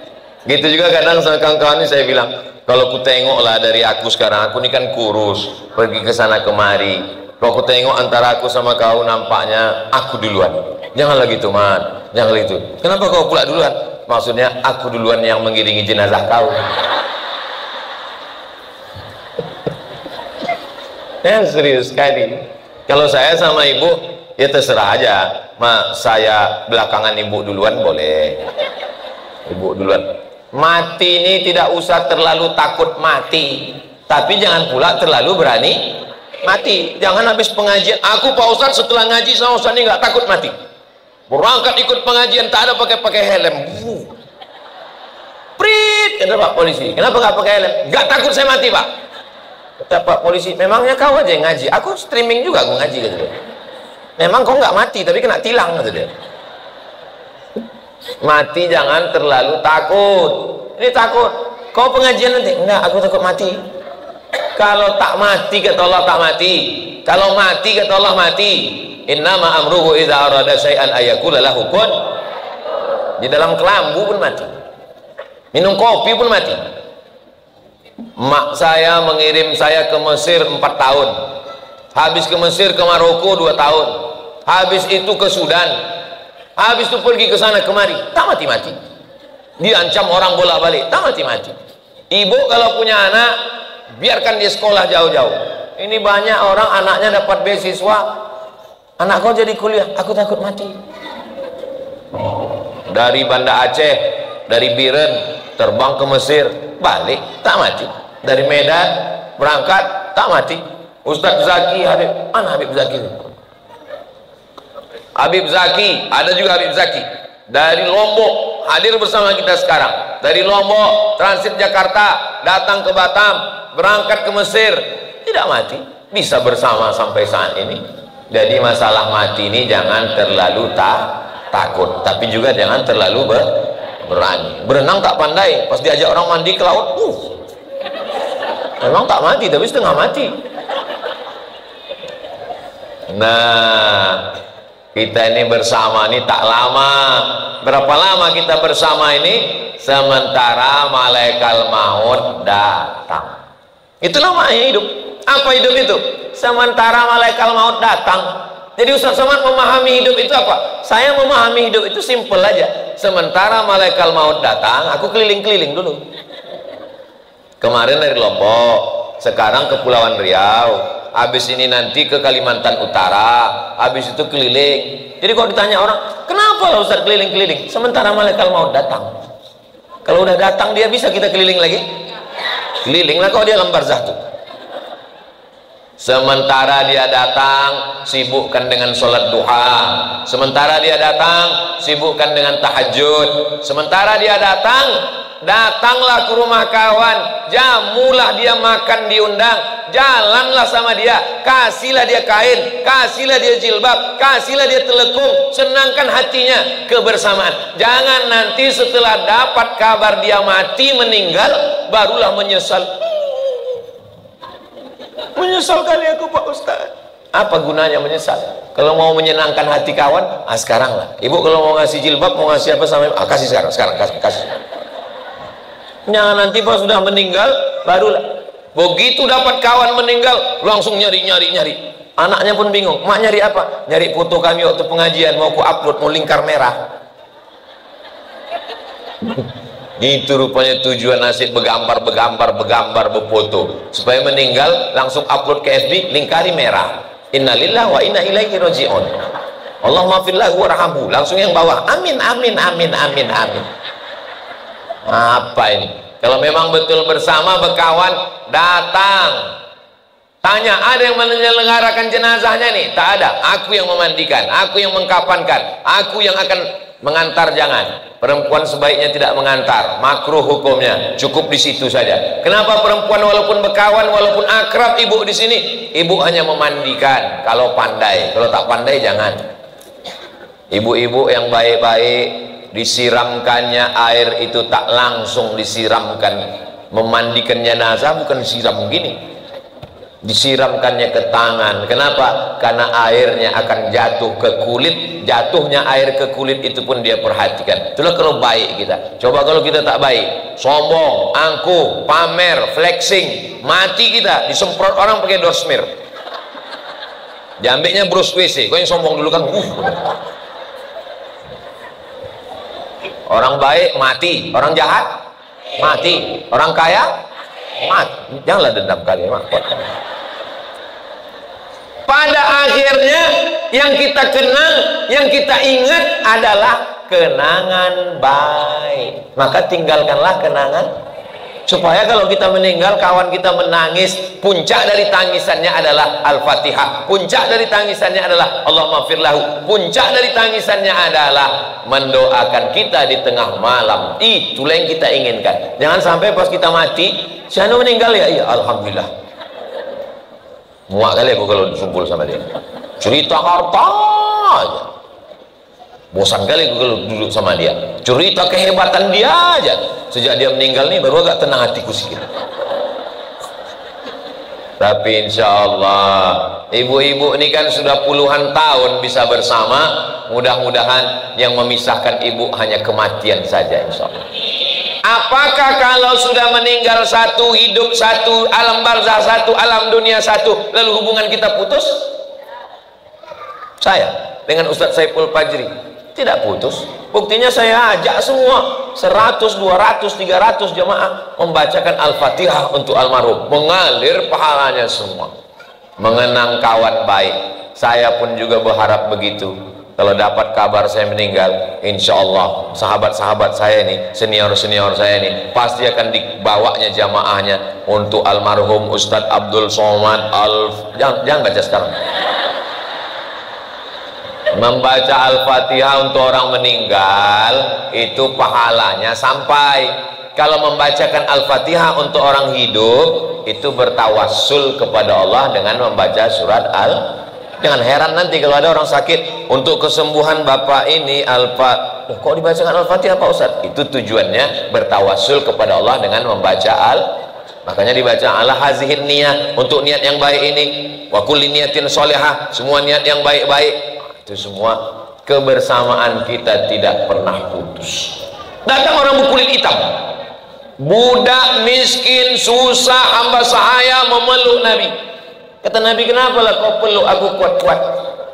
Gitu juga kadang sama kawan-kawan ini saya bilang, kalau ku tengoklah dari aku sekarang, aku ini kan kurus, pergi ke sana kemari. Kalau aku tengok antara aku sama kau, nampaknya aku duluan. Janganlah gitu Mat, janganlah gitu. Kenapa kau pula duluan? Maksudnya aku duluan yang mengiringi jenazah kau. Ya serius sekali. Kalau saya sama ibu, ya terserah aja. Saya belakangan ibu duluan boleh. Ibu duluan. Mati ini tidak usah terlalu takut mati, tapi jangan pula terlalu berani mati. Jangan habis pengajian, aku Pak Ustadz setelah ngaji sama Ustadz ini nggak takut mati, berangkat ikut pengajian tak ada pakai helm. Prit, kata Pak polisi, kenapa nggak pakai helm? Nggak takut saya mati Pak. Kata Pak polisi, memangnya kau aja yang ngaji, aku streaming juga aku ngaji, kata dia. Memang kau nggak mati tapi kena tilang, kata dia. Mati jangan terlalu takut. Ini takut kau pengajian nanti, enggak, aku takut mati. Kalau tak mati kata Allah tak mati, kalau mati kata Allah mati. Innama amruhu idza arada syai'an ayaqula lahu kun. Di dalam kelambu pun mati, minum kopi pun mati. Mak saya mengirim saya ke Mesir 4 tahun, habis ke Mesir ke Maroko 2 tahun, habis itu ke Sudan, habis itu pergi ke sana kemari, tak mati-mati. Diancam orang bolak-balik, tak mati-mati. Ibu kalau punya anak, biarkan dia sekolah jauh-jauh. Ini banyak orang anaknya dapat beasiswa, anak kau jadi kuliah, aku takut mati. Dari Banda Aceh, dari Biren terbang ke Mesir, balik tak mati. Dari Medan berangkat tak mati. Ustadz Zaki Habib, mana Habib Zaki? Habib Zaki, ada juga Habib Zaki dari Lombok hadir bersama kita sekarang. Dari Lombok transit Jakarta, datang ke Batam, berangkat ke Mesir, tidak mati, bisa bersama sampai saat ini. Jadi masalah mati ini jangan terlalu takut, tapi juga jangan terlalu berani. Berenang tak pandai, pas diajak orang mandi ke laut, memang tak mati tapi setengah mati. Nah, kita ini bersama ini tak lama. Berapa lama kita bersama ini? Sementara malaikat maut datang. Itulah maknanya hidup. Apa hidup itu? Sementara malaikat maut datang. Jadi Ustaz Somad memahami hidup itu apa? Saya memahami hidup itu simple aja. Sementara malaikat maut datang, aku keliling-keliling dulu. Kemarin dari Lombok, sekarang ke Kepulauan Riau, habis ini nanti ke Kalimantan Utara, habis itu keliling. Jadi kalau ditanya orang, kenapa Ustaz keliling-keliling? Sementara malaikat maut datang. Kalau udah datang dia bisa kita keliling lagi? Keliling lah kalau dia alam barzah tuh. Sementara dia datang, sibukkan dengan sholat duha. Sementara dia datang, sibukkan dengan tahajud. Sementara dia datang, datanglah ke rumah kawan, jamulah dia makan diundang, jalanlah sama dia, kasihlah dia kain, kasihlah dia jilbab, kasihlah dia telekung, senangkan hatinya, kebersamaan. Jangan nanti setelah dapat kabar dia mati, meninggal, barulah menyesal. Menyesalkan aku Pak Ustaz. Apa gunanya menyesal? Kalau mau menyenangkan hati kawan, sekarang lah. Ibu kalau mau ngasih jilbab, mau ngasih apa sama kasih sekarang kasih. Jangan nanti pas sudah meninggal, barulah. Begitu dapat kawan meninggal, langsung nyari. Anaknya pun bingung, mak nyari apa? Nyari foto kami waktu pengajian, mau ku upload, mau lingkar merah. Itu rupanya tujuan nasib bergambar, berfoto supaya meninggal langsung upload ke FB, lingkari merah. Innalillahi wa inna ilaihi raji'un. Allahumma fillahu warhamhu. Langsung yang bawah, amin. Apa ini? Kalau memang betul bersama berkawan, datang. Tanya, ada yang menyelenggarakan jenazahnya nih? Tak ada. Aku yang memandikan, aku yang mengkafankan, aku yang akan mengantar. Jangan. Perempuan sebaiknya tidak mengantar, makruh hukumnya, cukup di situ saja. Kenapa perempuan walaupun berkawan, walaupun akrab ibu di sini, ibu hanya memandikan kalau pandai. Kalau tak pandai jangan. Ibu-ibu yang baik-baik, disiramkannya air itu tak langsung disiramkan. Memandikan jenazah bukan disiram begini, disiramkannya ke tangan. Kenapa? Karena airnya akan jatuh ke kulit. Jatuhnya air ke kulit itu pun dia perhatikan. Itulah kalau baik kita. Coba kalau kita tak baik, sombong, angkuh, pamer, flexing, mati kita. Disemprot orang pakai dorsmir, jambeknya Bruce WC. Kau yang sombong dulu kan, orang baik mati, orang jahat mati, orang kaya mati. Janganlah dendam kalian. Pada akhirnya yang kita kenang, yang kita ingat adalah kenangan baik. Maka tinggalkanlah kenangan, supaya kalau kita meninggal, kawan kita menangis, puncak dari tangisannya adalah Al-Fatihah, puncak dari tangisannya adalah Allahumma firlahu, puncak dari tangisannya adalah mendoakan kita di tengah malam. Itulah yang kita inginkan. Jangan sampai pas kita mati, si anu meninggal ya, iya alhamdulillah. Muak kali aku kalau disumpul sama dia, cerita harta aja. Bosan kali aku kalau duduk sama dia, cerita kehebatan dia aja. Sejak dia meninggal nih baru agak tenang hatiku sedikit. Tapi insya Allah ibu-ibu ini kan sudah puluhan tahun bisa bersama. Mudah-mudahan yang memisahkan ibu hanya kematian saja insya Allah. Apakah kalau sudah meninggal satu, hidup satu, alam barzah satu, alam dunia satu, lalu hubungan kita putus? Saya dengan Ustadz Saiful Fajri tidak putus. Buktinya saya ajak semua 100, 200, 300 jemaah membacakan Al-Fatihah untuk almarhum, mengalir pahalanya semua, mengenang kawan baik. Saya pun juga berharap begitu. Kalau dapat kabar saya meninggal, insya Allah sahabat-sahabat saya ini, senior-senior saya ini, pasti akan dibawanya jamaahnya untuk almarhum Ustadz Abdul Somad jangan baca sekarang. Membaca Al-Fatihah untuk orang meninggal itu pahalanya sampai. Kalau membacakan Al-Fatihah untuk orang hidup itu bertawassul kepada Allah dengan membaca surat Jangan heran nanti kalau ada orang sakit, untuk kesembuhan bapak ini kok dibacakan Al-Fatihah Pak Ustaz? Itu tujuannya bertawassul kepada Allah dengan membaca makanya dibaca ala hazihin niyah, untuk niat yang baik ini, wa kulli niyatin sholihah, semua niat yang baik-baik. Itu semua kebersamaan kita tidak pernah putus. Datang orang berkulit hitam, budak miskin susah, hamba sahaya memeluk Nabi. Kata Nabi, kenapa lah kau peluk aku kuat-kuat?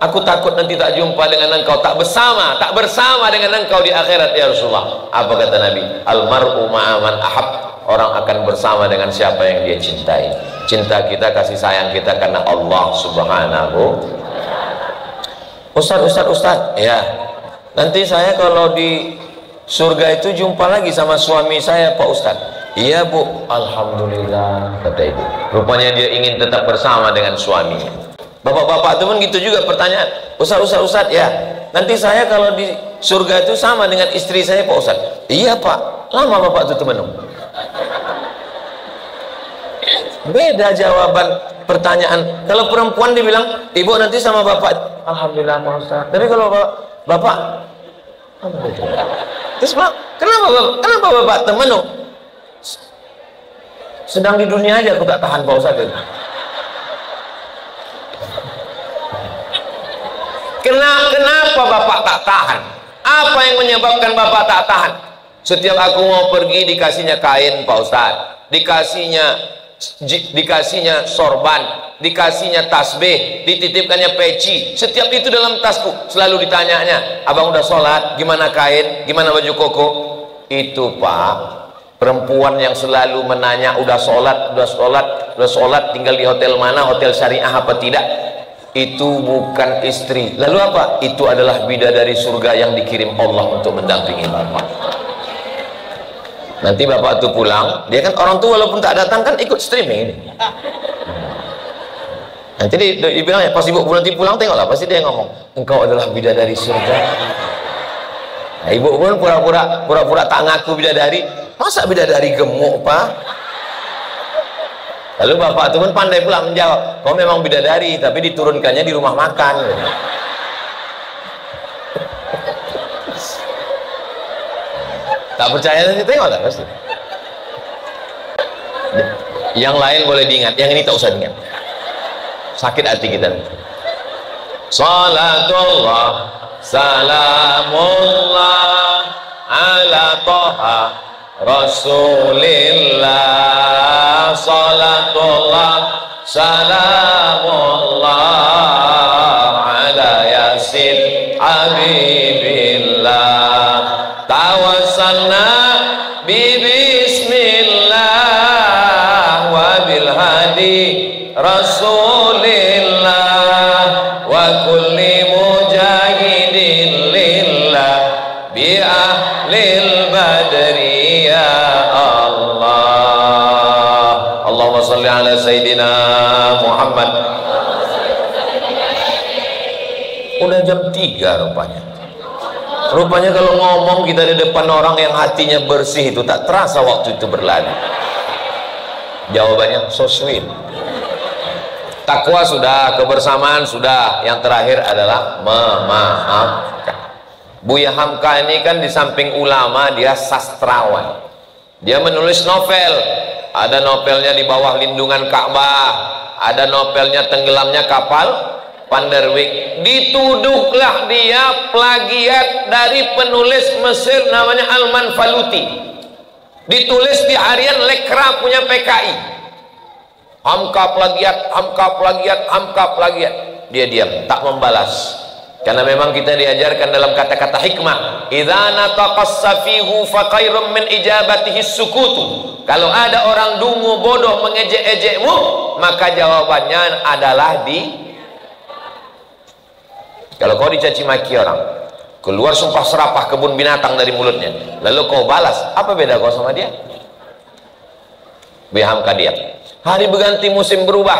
Aku takut nanti tak jumpa dengan engkau, tak bersama dengan engkau di akhirat ya Rasulullah. Apa kata Nabi? Almar'u ma'aman ahab. Orang akan bersama dengan siapa yang dia cintai. Cinta kita, kasih sayang kita karena Allah Subhanahu. Ustaz, ya. Nanti saya kalau di surga itu jumpa lagi sama suami saya, Pak Ustaz. Iya, Bu. Alhamdulillah, kata ibu. Rupanya dia ingin tetap bersama dengan suaminya. Bapak-bapak teman gitu juga pertanyaan. Ustaz, ya. Nanti saya kalau di surga itu sama dengan istri saya, Pak Ustaz. Iya, Pak. Lama Bapak itu teman. Beda jawaban pertanyaan. Kalau perempuan dibilang, ibu nanti sama bapak, alhamdulillah Pak Ustaz. Tapi kalau bapak, alhamdulillah. Terus Pak, kenapa bapak temen? Sedang di dunia aja aku tak tahan Pak Ustaz. Kenapa bapak tak tahan? Apa yang menyebabkan bapak tak tahan? Setiap aku mau pergi dikasihnya kain Pak Ustaz, dikasihnya sorban, dikasihnya tasbih, dititipkannya peci. Setiap itu dalam tasku. Selalu ditanyanya, abang udah sholat? Gimana kain? Gimana baju koko? Itu Pak, perempuan yang selalu menanya udah sholat, tinggal di hotel mana, hotel syariah apa tidak. Itu bukan istri. Lalu apa? Itu adalah bidadari surga yang dikirim Allah untuk mendampingi bapak. Nanti bapak itu pulang, dia kan orang tua walaupun tak datang kan ikut streaming ini. Nanti dibilang ya, pas ibu nanti pulang tengoklah, pasti dia ngomong, engkau adalah bidadari surga. Nah, ibu pun pura-pura tak ngaku bidadari. Masa bidadari gemuk Pak? Lalu bapak itu pun pandai pula menjawab, kau memang bidadari tapi diturunkannya di rumah makan. Tak percaya nanti tengoklah pasti. Yang lain boleh diingat, yang ini tak usah diingat. Sakit hati kita. Salatullah, salamullah ala toha Rasulillah. Salatullah, salamullah ala yasin habibillah. Tawassalna bismillah wa bil hadi Rasulillah wa kulli mujahidin lillah bi ahlil badri ya Allah. Allahumma salli ala Sayyidina Muhammad. Udah jam 3 rupanya kalau ngomong kita di depan orang yang hatinya bersih itu tak terasa waktu itu berlalu. Jawabannya so sweet. Takwa sudah, kebersamaan sudah, yang terakhir adalah memaafkan. Buya Hamka ini kan di samping ulama dia sastrawan, dia menulis novel. Ada novelnya Di Bawah Lindungan Ka'bah, ada novelnya Tenggelamnya Kapal Panderwick. Dituduhlah dia plagiat dari penulis Mesir namanya Alman Faluti, ditulis di harian Lekra punya PKI. Hamka plagiat. Dia diam, tak membalas, karena memang kita diajarkan dalam kata-kata hikmah, idza nataqas safihu fa khairum min ijabatihi sukutu. Kalau ada orang dungu bodoh mengejek-ejekmu, maka jawabannya adalah kalau kau dicaci maki orang, keluar sumpah serapah kebun binatang dari mulutnya, lalu kau balas, apa beda kau sama dia? Hamka diam. Hari berganti, musim berubah,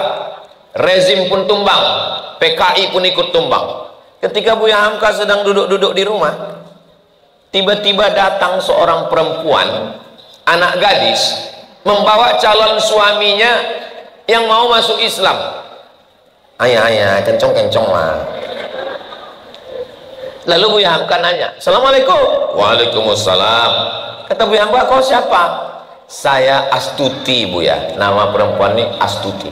rezim pun tumbang, PKI pun ikut tumbang. Ketika Buya Hamka sedang duduk-duduk di rumah, tiba-tiba datang seorang perempuan, anak gadis, membawa calon suaminya yang mau masuk Islam. Ayah, kencong-kencong lah. Lalu Buya Hamka nanya, Assalamualaikum. Waalaikumsalam. Kata Buya Hamka, kau siapa? Saya Astuti Buya. Nama perempuan ini Astuti.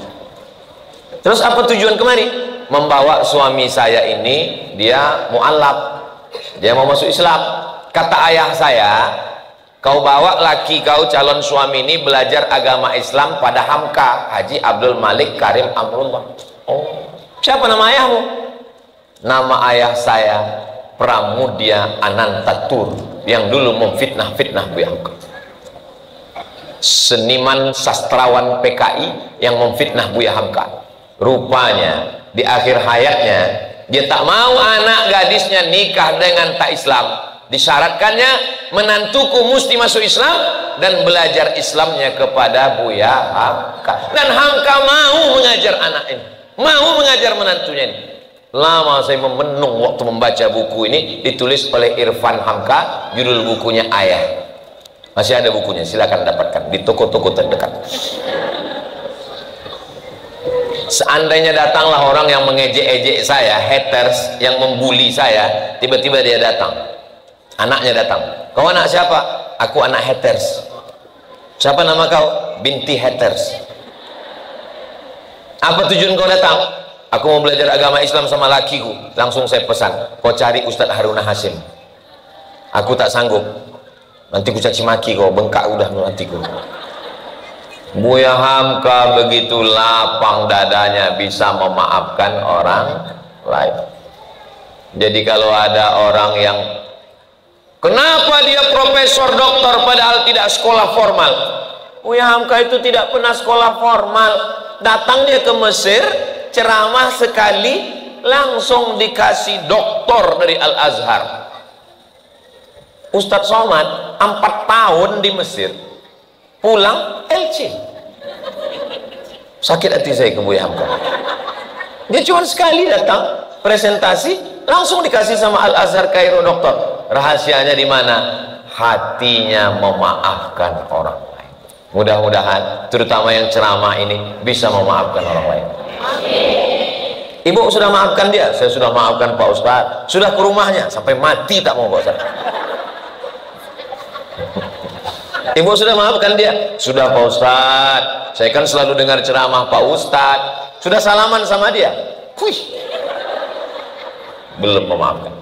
Terus apa tujuan kemari? Membawa suami saya ini, dia mu'allab, dia mau masuk Islam. Kata ayah saya, kau bawa laki kau calon suami ini belajar agama Islam pada Hamka, Haji Abdul Malik Karim Amrullah. Oh, siapa nama ayahmu? Nama ayah saya Pramudia Anantatur yang dulu memfitnah-fitnah Buya Hamka. Seniman sastrawan PKI yang memfitnah Buya Hamka. Rupanya di akhir hayatnya dia tak mau anak gadisnya nikah dengan tak Islam. Disyaratkannya menantuku mesti masuk Islam dan belajar Islamnya kepada Buya Hamka. Dan Hamka mau mengajar anak ini, mau mengajar menantunya ini. Lama saya memenung waktu membaca buku ini, ditulis oleh Irfan Hamka, judul bukunya Ayah. Masih ada bukunya, silakan dapatkan di toko-toko terdekat. Seandainya datanglah orang yang mengejek-ejek saya, haters, yang membuli saya, tiba-tiba dia datang, anaknya datang. Kau anak siapa? Aku anak haters. Siapa nama kau? Binti haters. Apa tujuan kau datang? Aku mau belajar agama Islam sama lakiku. Langsung saya pesan, kau cari Ustadz Haruna Hasim. Aku tak sanggup, nanti ku caci maki kau, bengkak udah nantiku. Buya Hamka begitu lapang dadanya bisa memaafkan orang lain. Jadi kalau ada orang yang kenapa dia profesor doktor padahal tidak sekolah formal, Buya Hamka itu tidak pernah sekolah formal. Datang dia ke Mesir, ceramah sekali langsung dikasih doktor dari Al-Azhar. Ustadz Somad 4 tahun di Mesir, pulang LC. Sakit hati saya ke Buya Hamka. Dia cuma sekali datang presentasi langsung dikasih sama Al-Azhar Kairo doktor. Rahasianya di mana? Hatinya memaafkan orang lain. Mudah-mudahan terutama yang ceramah ini bisa memaafkan orang lain. Ibu sudah maafkan dia? Saya sudah maafkan Pak Ustadz. Sudah ke rumahnya sampai mati tak mau Pak Ustadz. Ibu sudah maafkan dia? Sudah Pak Ustadz. Saya kan selalu dengar ceramah Pak Ustadz. Sudah salaman sama dia? Wih, belum memaafkan.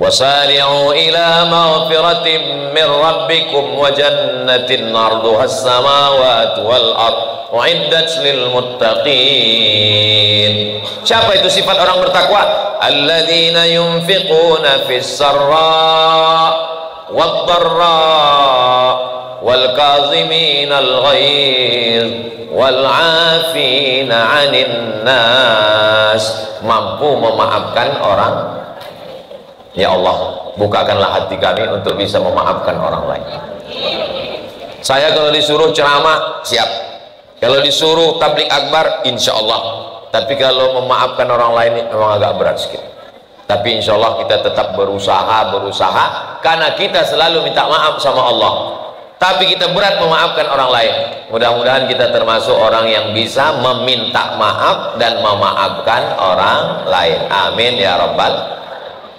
Wasari'u ila maghfiratin min rabbikum wa jannatin 'arduha as-samawati wal ardh u'iddat lil muttaqin. Siapa itu sifat orang bertakwa? Alladzina yunfiquna fis sarra wad dharra wal kazimin al ghaiz wal 'afina 'anil nas. Mampu memaafkan orang. Ya Allah, bukakanlah hati kami untuk bisa memaafkan orang lain. Saya kalau disuruh ceramah siap, kalau disuruh tablik akbar insya Allah. Tapi kalau memaafkan orang lain memang agak berat sedikit. Tapi insya Allah kita tetap berusaha karena kita selalu minta maaf sama Allah. Tapi kita berat memaafkan orang lain. Mudah-mudahan kita termasuk orang yang bisa meminta maaf dan memaafkan orang lain. Amin ya Rabbal.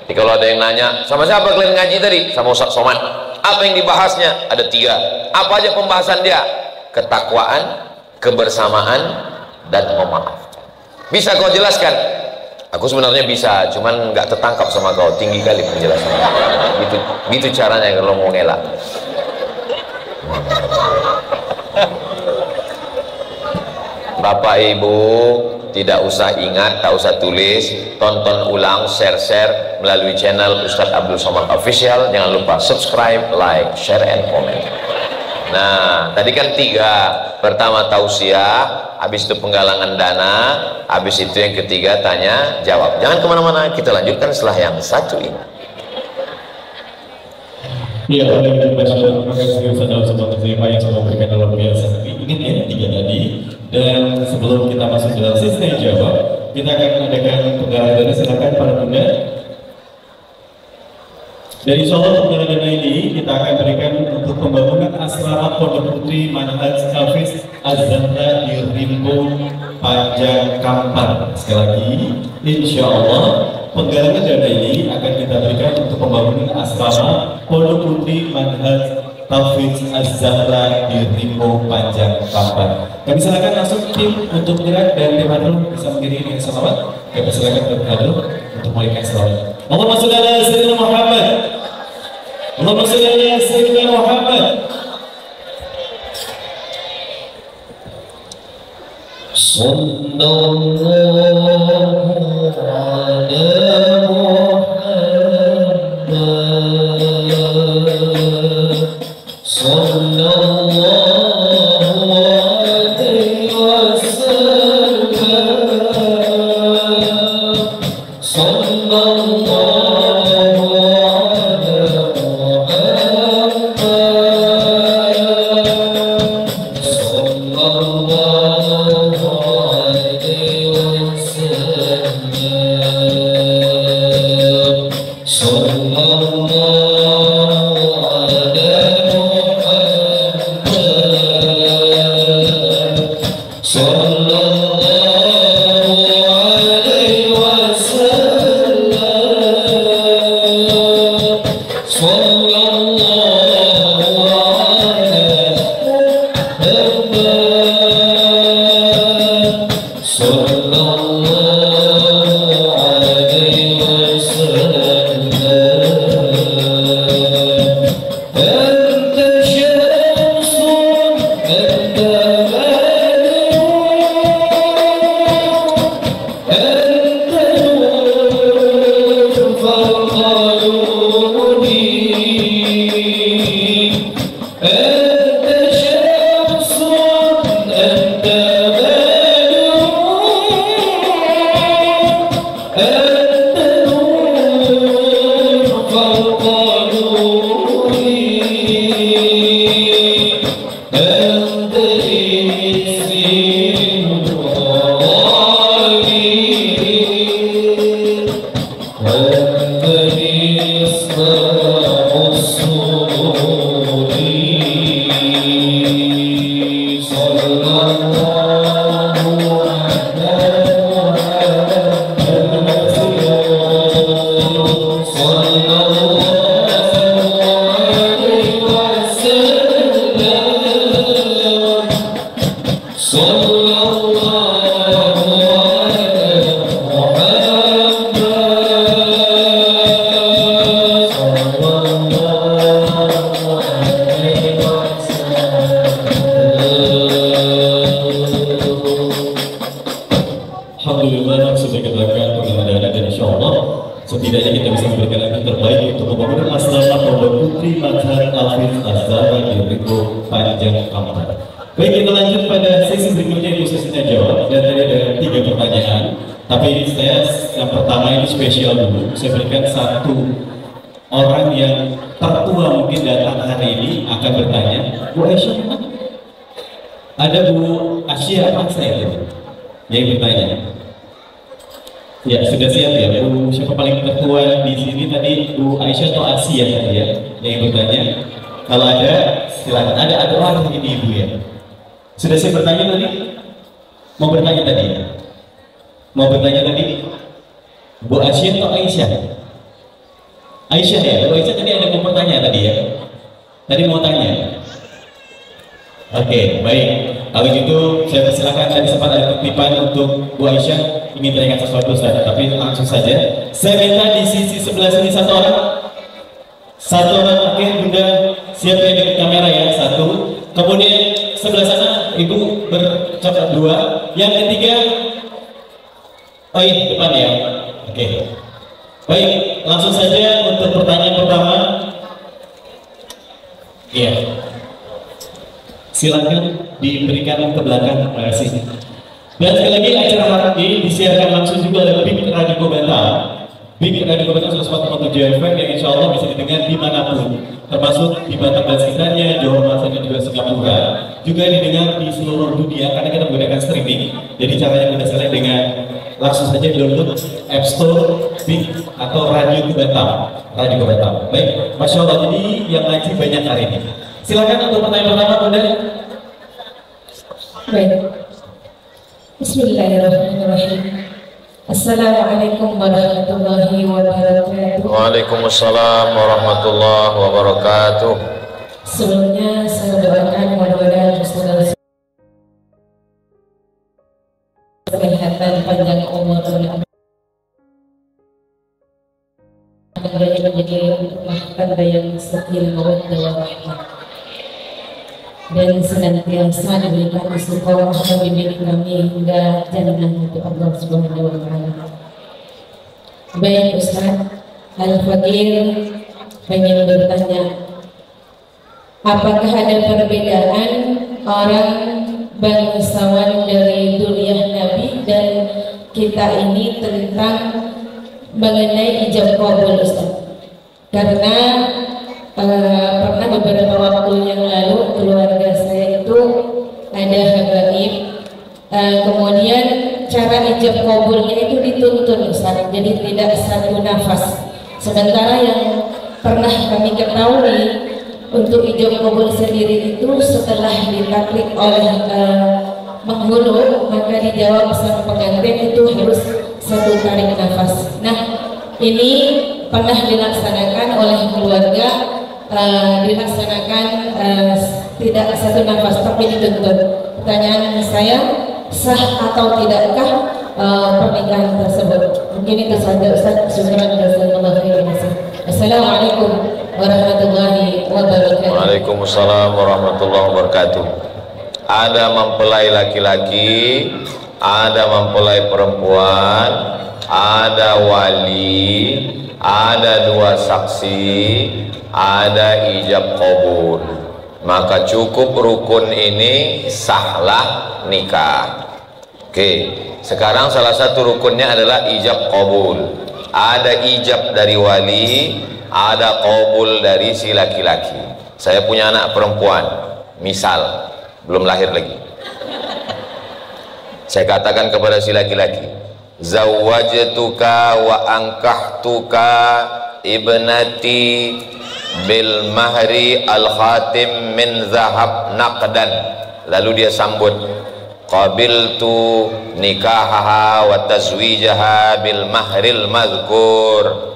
Jadi kalau ada yang nanya, sama siapa kalian ngaji tadi? Sama Ustadz Somad. Apa yang dibahasnya? Ada 3. Apa aja pembahasan dia? Ketakwaan, kebersamaan, dan memaafkan. Bisa kau jelaskan? Aku sebenarnya bisa, cuman nggak tertangkap sama kau, tinggi kali penjelasannya. Gitu caranya kalau mau ngelak. Bapak Ibu tidak usah ingat, tak usah tulis, tonton ulang, share melalui channel Ustadz Abdul Somad Official. Jangan lupa subscribe, like, share, and comment. Nah, tadi kan 3. Pertama tausiah, habis itu penggalangan dana, habis itu yang ketiga tanya jawab. Jangan kemana-mana, kita lanjutkan setelah yang satu ini. Iya, terima kasih Ustadz Abdul Somad Official yang sudah memberikan luar biasa. Ini yang 3 tadi. Dan sebelum kita masuk ke dalam sesi jawab, kita akan adakan penggalangan dana. Silakan para bunda. Dan insya Allah penggalangan dana ini kita akan berikan untuk pembangunan asrama Pondok Putri Manhaj Hafiz Az-Zahra di Rimbo Panjang Kampar. Sekali lagi, insya Allah penggalangan dana ini akan kita berikan untuk pembangunan asrama Pondok Putri Manhaj Hafiz Az-Zahra di Rimbo Panjang Kampar. Kami silakan langsung tim untuk menyerah dan tim hadroh bisa mengiringi salawat. Kami silakan tim hadroh untuk memberikan salawat. Allahumma sholli ala sayyidina Muhammad. Allahumma sholli ala sayyidina Muhammad. Sallallahu alaihi Alhamdulillah sudah kita lakukan pengadaan dan insya Allah setidaknya kita bisa memberikan yang terbaik untuk pembangunan asrama Pondok Putri Mazhar Al-Hafiz Az-Zahra di Rigo Panjang Kampar. Baik, kita lanjut pada sesi berikutnya, itu sesinya jawab, dan tadi ada 3 pertanyaan. Tapi ini saya yang pertama ini spesial dulu. Saya berikan satu orang yang tertua mungkin datang hari ini akan bertanya, Bu Aisyah, ada Bu Asia apa saya itu? Yang bertanya. Ya, sudah siap ya, Bu. Siapa paling tertua di sini tadi, Bu Aisyah atau Asia tadi ya? Yang bertanya. Kalau ada, silakan. Ada orang ini Ibu ya. Sudah siap bertanya tadi? Mau bertanya tadi ya? Mau bertanya tadi? Bu Asia atau Aisyah? Aisyah ya? Bu Aisyah tadi ada mau bertanya tadi ya? Tadi mau tanya? Oke, baik. Kalau gitu, saya persilakan, tadi sempat ada titipan untuk Bu Aisyah ingin tanyakan sesuatu, tapi langsung saja. Saya minta di sisi sebelah sini satu orang. Satu orang, oke, Bunda siap ya dengan kamera ya, satu. Kemudian sebelah sana, Ibu bercakap 2. Yang ketiga, oh iya, depan ya. Oke. Baik, langsung saja untuk pertanyaan pertama. Iya. Silakan diberikan ke belakang, terima kasih. Dan sekali lagi acara hari ini disiarkan langsung juga oleh Big Radio Batam. Big Radio Batam 104.7 FM yang insya Allah bisa didengar dimanapun, termasuk di Batam dan sekitarnya, Johor Bahru dan juga Singapura. Juga didengar di seluruh dunia karena kita menggunakan streaming. Jadi caranya mudah sekali dengan langsung saja download App Store Big atau Radio Batam. Radio Batam. Baik, Masya Allah, jadi yang ngaji banyak hari ini. Silakan untuk pertanyaan pertama, Bunda. Baik. Bismillahirrahmanirrahim. Assalamualaikum warahmatullahi wabarakatuh. Waalaikumsalam warahmatullahi wabarakatuh. Sebelumnya saya doakan mudah-mudahan saudara kesehatan, panjang umur dan menjadi rumah tangga yang sakinah mawaddah warahmah, dan senantiasa diberikan istiqomah membimbing kami hingga jannah untuk Allah Subhanahu wa taala. Baik Ustaz, Al-Fakir pengen bertanya, apakah ada perbedaan orang bangsawan dari Duriah Nabi dan kita ini tentang mengenai ijab qabul, Ustaz? Karena pernah beberapa waktu yang lalu keluarga saya itu ada habaib, kemudian cara ijab qabulnya itu dituntun, Ustaz, jadi tidak satu nafas. Sementara yang pernah kami ketahui untuk ijab kabul sendiri itu setelah ditaklik oleh penghulu, maka dijawab sang pengantin itu harus satu tarik nafas. Nah, ini pernah dilaksanakan oleh keluarga, dilaksanakan tidak satu nafas tapi dituntut. Pertanyaan saya, sah atau tidakkah pernikahan tersebut? Mungkin itu saja Ustaz. Syukran jazakallahu khairan. Assalamualaikum warahmatullahi wabarakatuh. Waalaikumsalam warahmatullahi wabarakatuh. Ada mempelai laki-laki, ada mempelai perempuan, ada wali, ada dua saksi, ada ijab qabul. Maka cukup rukun ini sahlah nikah. Oke, sekarang salah satu rukunnya adalah ijab qabul. Ada ijab dari wali, ada qabul dari si laki-laki. Saya punya anak perempuan, misal belum lahir lagi. Saya katakan kepada si laki-laki, zawwajtuka wa ankahtuka ibnati bil mahri al khatim min zahab naqdan. Lalu dia sambut, qabiltu nikahaha wa tazwijaha bil mahril madhkur.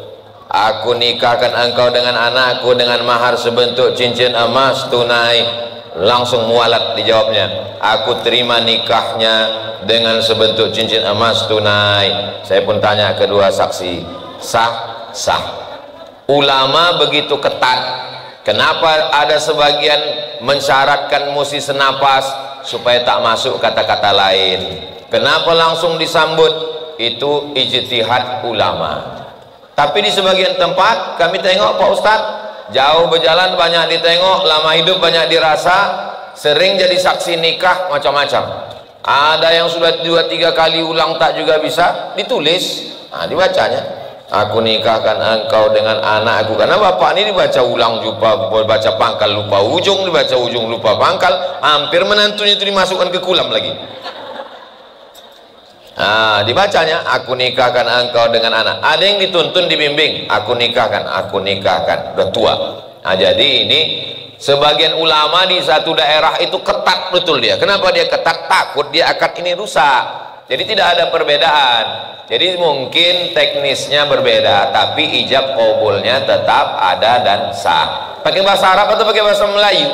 Aku nikahkan engkau dengan anakku dengan mahar sebentuk cincin emas tunai. Langsung mualat dijawabnya, aku terima nikahnya dengan sebentuk cincin emas tunai. Saya pun tanya kedua saksi, sah? Sah. Ulama begitu ketat. Kenapa ada sebagian mensyaratkan mesti senapas supaya tak masuk kata-kata lain? Kenapa langsung disambut? Itu ijtihad ulama. Tapi di sebagian tempat kami tengok Pak Ustadz, jauh berjalan banyak ditengok, lama hidup banyak dirasa, sering jadi saksi nikah macam-macam. Ada yang sudah 2-3 kali ulang tak juga bisa, ditulis, nah dibacanya, aku nikahkan engkau dengan anakku. Karena bapak ini dibaca ulang lupa, baca pangkal lupa ujung, dibaca ujung lupa pangkal, hampir menantunya itu dimasukkan ke kulam lagi. Nah, dibacanya, aku nikahkan engkau dengan anak. Ada yang dituntun dibimbing, aku nikahkan, udah tua. Nah, jadi ini sebagian ulama di satu daerah itu ketat betul dia. Kenapa dia ketat? Takut dia akad ini rusak. Jadi tidak ada perbedaan. Jadi mungkin teknisnya berbeda, tapi ijab qabulnya tetap ada dan sah. Pakai bahasa Arab atau pakai bahasa Melayu?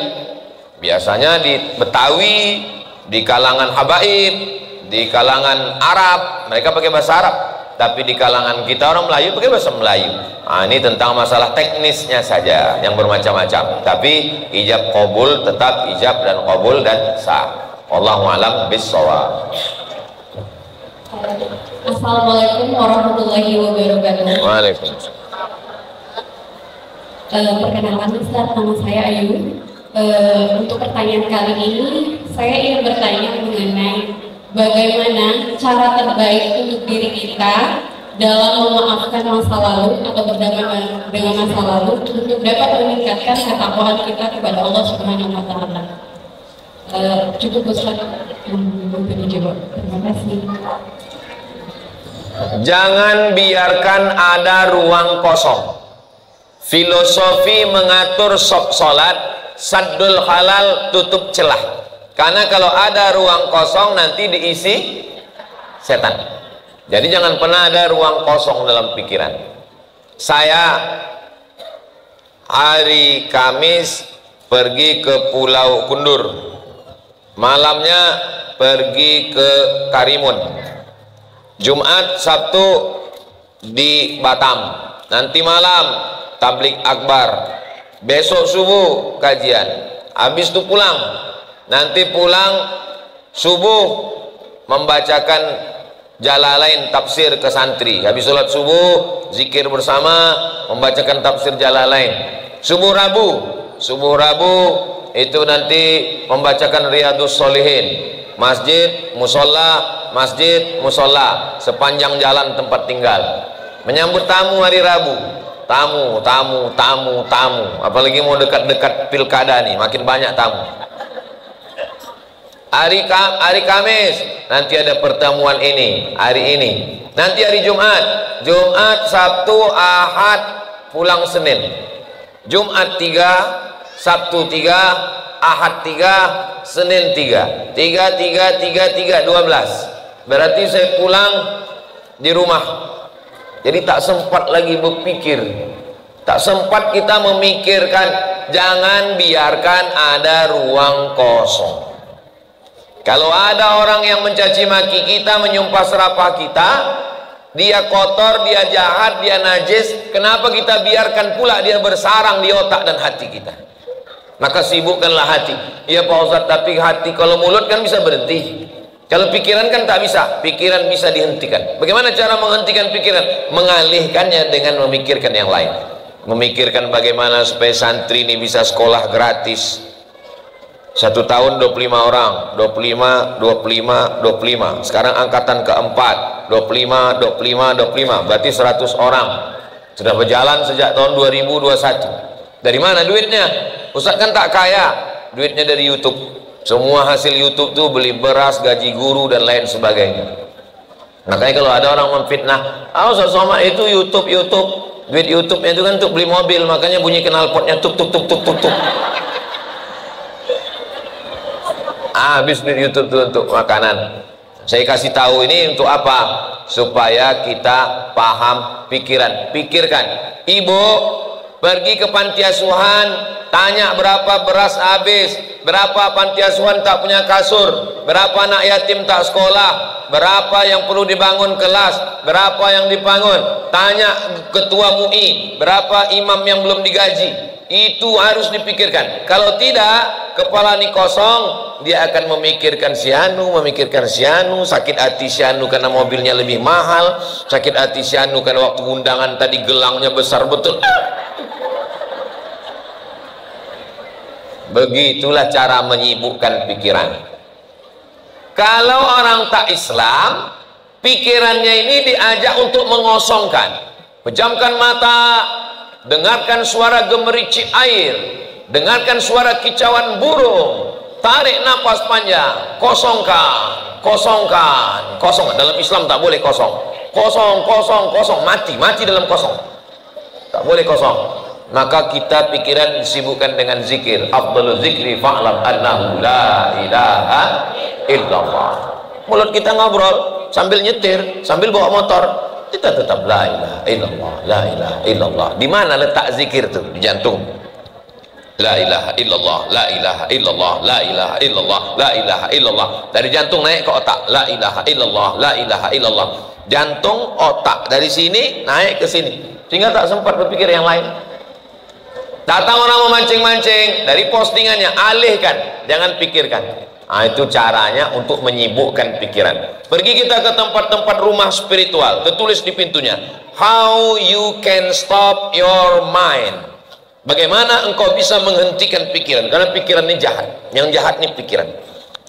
Biasanya di Betawi, di kalangan habaib, di kalangan Arab mereka pakai bahasa Arab, tapi di kalangan kita orang Melayu pakai bahasa Melayu. Nah, ini tentang masalah teknisnya saja yang bermacam-macam, tapi ijab qabul tetap ijab dan qabul dan sah. Wallahu a'lam bissawab. Assalamualaikum warahmatullahi wabarakatuh. Waalaikumsalam. Perkenalkan Ustaz, nama saya Ayu. Untuk pertanyaan kali ini saya ingin bertanya mengenai bagaimana cara terbaik untuk diri kita dalam memaafkan masa lalu atau berdamai dengan masa lalu untuk dapat meningkatkan ketakwaan kita kepada Allah Subhanahu wa Ta'ala. Cukup Ustaz untuk dijawab. Terima kasih. Jangan biarkan ada ruang kosong. Filosofi mengatur sholat, saddul halal, tutup celah. Karena kalau ada ruang kosong nanti diisi setan. Jadi jangan pernah ada ruang kosong dalam pikiran. Saya hari Kamis pergi ke Pulau Kundur, malamnya pergi ke Karimun, Jumat Sabtu di Batam, nanti malam tablik akbar, besok subuh kajian, habis itu pulang. Nanti pulang subuh membacakan Jalalain tafsir ke santri. Habis sholat subuh zikir bersama membacakan tafsir Jalalain. Subuh Rabu itu nanti membacakan Riyadus Sholihin. Masjid musola sepanjang jalan tempat tinggal. Menyambut tamu hari Rabu. Tamu. Apalagi mau dekat-dekat pilkada nih, makin banyak tamu. Hari Kamis nanti ada pertemuan ini, hari ini. Nanti hari Jumat, Sabtu, Ahad, pulang Senin. Jumat 3, Sabtu 3, Ahad 3, Senin 3. 3, 12. Berarti saya pulang di rumah. Jadi tak sempat lagi berpikir. Tak sempat kita memikirkan. Jangan biarkan ada ruang kosong. Kalau ada orang yang mencaci maki kita, menyumpah serapah kita, dia kotor, dia jahat, dia najis, kenapa kita biarkan pula dia bersarang di otak dan hati kita? Maka sibukkanlah hati. Ya Pak Ustadz, tapi hati, kalau mulut kan bisa berhenti, kalau pikiran kan tak bisa. Pikiran bisa dihentikan. Bagaimana cara menghentikan pikiran? Mengalihkannya dengan memikirkan yang lain. Memikirkan bagaimana supaya santri ini bisa sekolah gratis. 1 tahun 25 orang, 25. Sekarang angkatan keempat, 25. Berarti 100 orang. Sudah berjalan sejak tahun 2021. Dari mana duitnya? Ustaz kan tak kaya. Duitnya dari YouTube. Semua hasil YouTube tuh beli beras, gaji guru dan lain sebagainya. Makanya kalau ada orang memfitnah, Ustaz Somad itu YouTube. Duit YouTube-nya itu kan untuk beli mobil, makanya bunyi knalpotnya tuk. Habis duit YouTube itu untuk makanan. Saya kasih tahu ini untuk apa? Supaya kita paham pikiran. Pikirkan. Ibu pergi ke panti asuhan, tanya berapa beras habis, berapa panti asuhan tak punya kasur, berapa anak yatim tak sekolah, berapa yang perlu dibangun kelas, berapa yang dibangun. Tanya ketua MUI, berapa imam yang belum digaji. Itu harus dipikirkan. Kalau tidak, kepala ini kosong, dia akan memikirkan si anu, sakit hati si anu karena mobilnya lebih mahal, sakit hati si anu karena waktu undangan tadi gelangnya besar betul. Begitulah cara menyibukkan pikiran. Kalau orang tak Islam, pikirannya ini diajak untuk mengosongkan. Pejamkan mata, dengarkan suara gemericik air, dengarkan suara kicauan burung, tarik napas panjang, kosongkan. Dalam Islam tak boleh kosong. Kosong, mati dalam kosong. Tak boleh kosong. Maka kita pikiran disibukkan dengan zikir. Afdalul zikri fa'lam annahu la ilaha illallah. Mulut kita ngobrol sambil nyetir, sambil bawa motor, kita tetap la ilaha illallah, la ilaha illallah. Di mana letak zikir itu? Di jantung. La ilaha illallah, la ilaha illallah, la ilaha illallah, la ilaha illallah. Dari jantung naik ke otak. La ilaha illallah, la ilaha illallah. Jantung, otak, dari sini naik ke sini. Sehingga tak sempat berpikir yang lain. Datang orang memancing-mancing, dari postingannya alihkan, jangan pikirkan. Itu caranya untuk menyibukkan pikiran. Pergi kita ke tempat-tempat rumah spiritual, tertulis di pintunya, how you can stop your mind. Bagaimana engkau bisa menghentikan pikiran? Karena pikiran ini jahat. Yang jahat ini pikiran.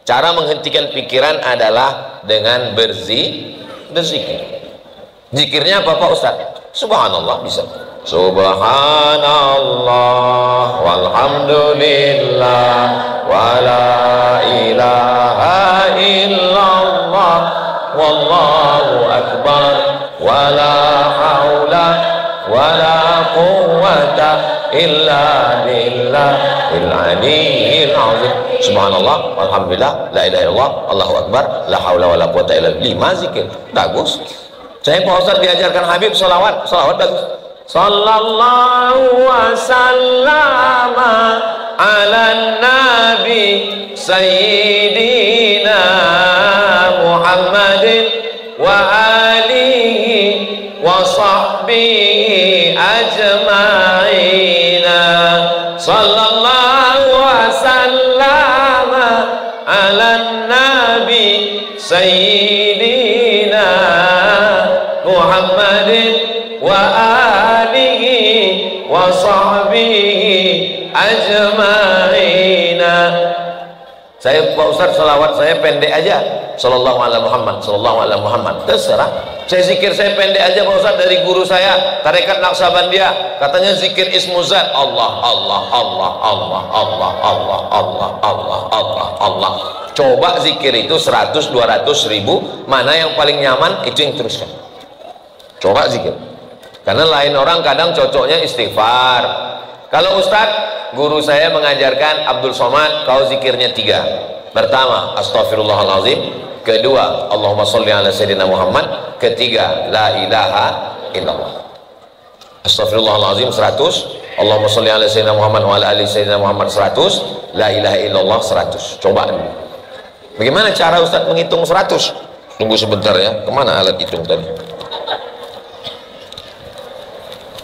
Cara menghentikan pikiran adalah dengan berzikir. Zikirnya apa Pak Ustaz? Subhanallah bisa. Subhanallah walhamdulillah wala ilaha illallah wallahu akbar wala haula wala quwwata illa billahil aliyyil azim. Subhanallah walhamdulillah la ilaha illallah Allahu akbar la haula wala quwwata illa billah. 5 zikir bagus. Saya Pak Ustaz diajarkan Habib salawat bagus. Sallallahu wasallama ala nabi sayyidina Muhammadin wa alihi wa sahbihi ajma'ina. Sallallahu wasallama ala nabi sayyidina Muhammadin wa alihi wa sahbihi ajma'ina. Saya Pak Ustaz salawat saya pendek aja, sallallahu alaihi Muhammad, sallallahu alaihi Muhammad. Terserah. Saya zikir saya pendek aja Pak Ustaz, dari guru saya tarekat Naqsabandia, katanya zikir ismuzat Allah Allah Allah Allah Allah Allah Allah Allah Allah Allah. Coba zikir itu 100, 200, 1000, mana yang paling nyaman itu yang teruskan. Coba zikir. Karena lain orang kadang cocoknya istighfar, Kalau Ustadz, guru saya mengajarkan Abdul Somad, kau zikirnya 3. Pertama, Astaghfirullahaladzim. Kedua, Allahumma sholli ala Sayyidina Muhammad. Ketiga, La ilaha illallah. Astaghfirullahaladzim 100, Allahumma sholli ala Sayyidina Muhammad wa ala ali Sayyidina Muhammad 100, La ilaha illallah 100. Coba dulu. Bagaimana cara Ustadz menghitung 100? Tunggu sebentar ya. Kemana alat hitung tadi?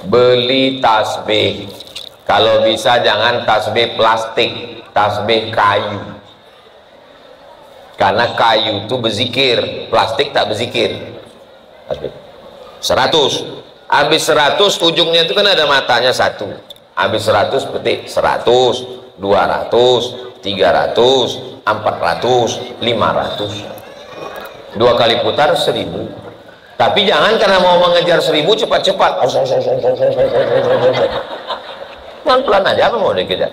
Beli tasbih. Kalau bisa jangan tasbih plastik, tasbih kayu. Karena kayu itu berzikir, plastik tak berzikir. 100. Habis 100 ujungnya itu kan ada matanya 1. Habis 100 petik 100, 200, 300, 400, 500. 2 kali putar 1000. Tapi jangan karena mau mengejar 1000 cepat-cepat. Pelan-pelan aja, apa mau dikejar?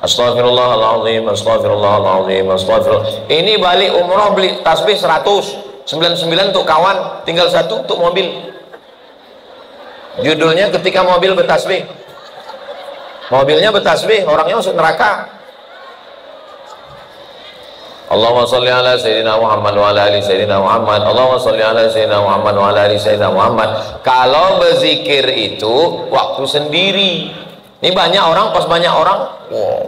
Astagfirullahaladzim, astagfirullahaladzim, astagfirullah. Ini balik umroh beli tasbih 100, 99 untuk kawan, tinggal 1 untuk mobil. Judulnya ketika mobil bertasbih. Mobilnya bertasbih, orangnya masuk neraka. Allahumma sholli ala Sayyidina Muhammad wa ala ali Sayyidina Muhammad. Allahumma sholli ala Sayyidina Muhammad wa ala ali Sayyidina Muhammad. Kalau berzikir itu waktu sendiri. Ini banyak orang, pas banyak orang, wow.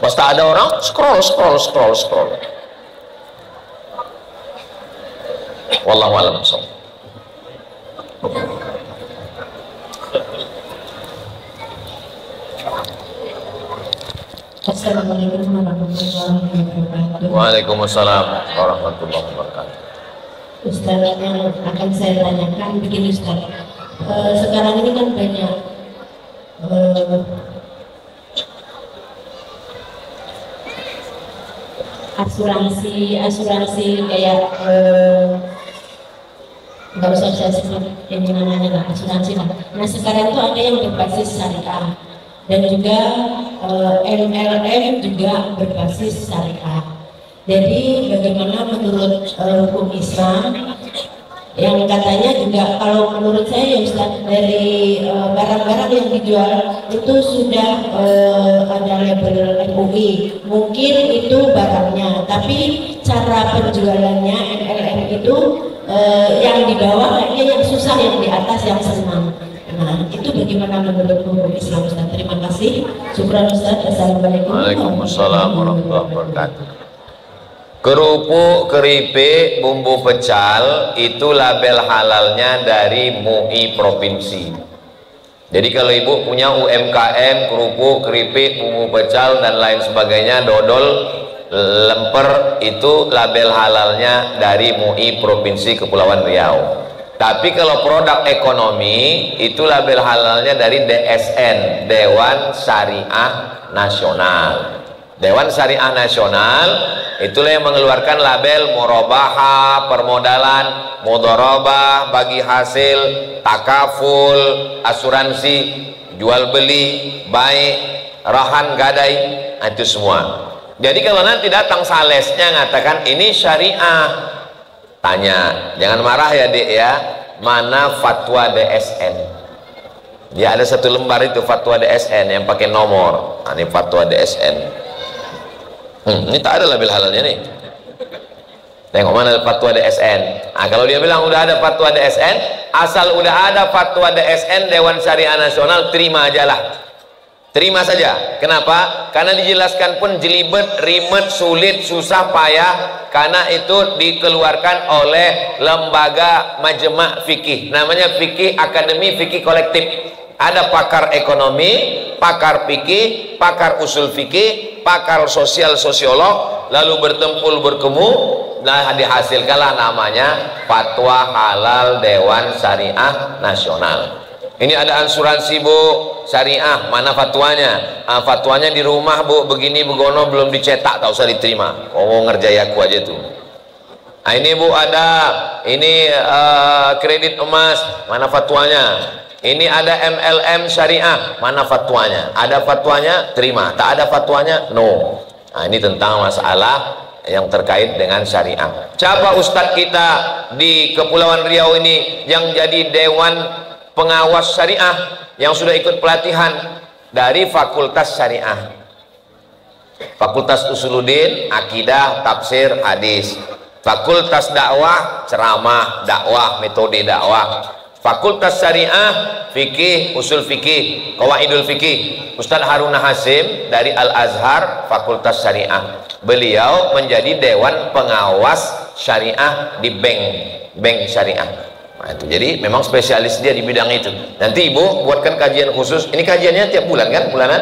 Pas tak ada orang, scroll. Wallahu a'lam. Assalamualaikum warahmatullahi wabarakatuh. Waalaikumsalam warahmatullahi wabarakatuh. Ustaz, yang akan saya tanyakan begini Ustaz. Sekarang ini kan banyak asuransi kayak nggak usah saya sebut ini namanya lah, asuransi lah. Nah sekarang itu ada yang berbasis syariah dan juga MLM juga berbasis syariah. Jadi bagaimana menurut hukum Islam yang katanya juga, kalau menurut saya ya Ustaz, dari barang-barang yang dijual itu sudah ada label MUI, mungkin itu barangnya, tapi cara penjualannya MLM itu yang di bawah kayaknya yang susah, yang di atas yang senang. Nah itu bagaimana menurut hukum Islam Ustaz? Terima kasih. Syukran Ustaz. Assalamualaikum. Waalaikumsalam warahmatullahi wabarakatuh. Kerupuk, keripik, bumbu pecal itu label halalnya dari MUI provinsi. Jadi kalau ibu punya UMKM, kerupuk, keripik, bumbu pecal dan lain sebagainya, dodol, lemper, itu label halalnya dari MUI provinsi Kepulauan Riau. Tapi kalau produk ekonomi itu label halalnya dari DSN, Dewan Syariah Nasional. Dewan Syariah Nasional itulah yang mengeluarkan label murabahah, permodalan, mudharabah, bagi hasil, takaful, asuransi, jual beli, baik, rahan gadai, itu semua. Jadi kalau nanti datang salesnya ngatakan ini syariah, tanya, jangan marah ya Dik ya, mana fatwa DSN? Ya ada satu lembar itu fatwa DSN yang pakai nomor. Nah, ini fatwa DSN. Ini tak ada label halalnya nih. Tengok mana fatwa DSN. Nah, kalau dia bilang udah ada fatwa DSN, asal udah ada fatwa DSN Dewan Syariah Nasional, terima aja lah. Terima saja. Kenapa? Karena dijelaskan pun jelibet, rimet, sulit, susah, payah. Karena itu dikeluarkan oleh lembaga majma' fikih. Namanya fikih akademi fikih kolektif. Ada pakar ekonomi, pakar fikih, pakar usul fikih, pakar sosial sosiolog, lalu bertempur berkemu, nah dihasilkanlah namanya fatwa halal Dewan Syariah Nasional. Ini ada asuransi Bu, syariah, mana fatwanya? Fatwanya di rumah Bu, begini begono, belum dicetak, tak usah diterima. Oh ngerjai aku aja tuh. Nah ini Bu ada, ini kredit emas, mana fatwanya? Ini ada MLM syariah, mana fatwanya? Ada fatwanya, terima. Tak ada fatwanya, no. Nah ini tentang masalah yang terkait dengan syariah. Siapa ustadz kita di Kepulauan Riau ini yang jadi Dewan pengawas syariah yang sudah ikut pelatihan dari Fakultas Syariah, Fakultas Usuluddin, Akidah, Tafsir, Hadis, Fakultas Dakwah, Ceramah, Dakwah, Metode Dakwah, Fakultas Syariah, Fikih, Usul Fikih, Qawaidul Fikih, Ustadz Haruna Hasim dari Al-Azhar, Fakultas Syariah. Beliau menjadi Dewan Pengawas Syariah di bank syariah. Nah, itu jadi memang spesialis dia di bidang itu. Nanti ibu buatkan kajian khusus. Ini kajiannya tiap bulan kan, bulanan.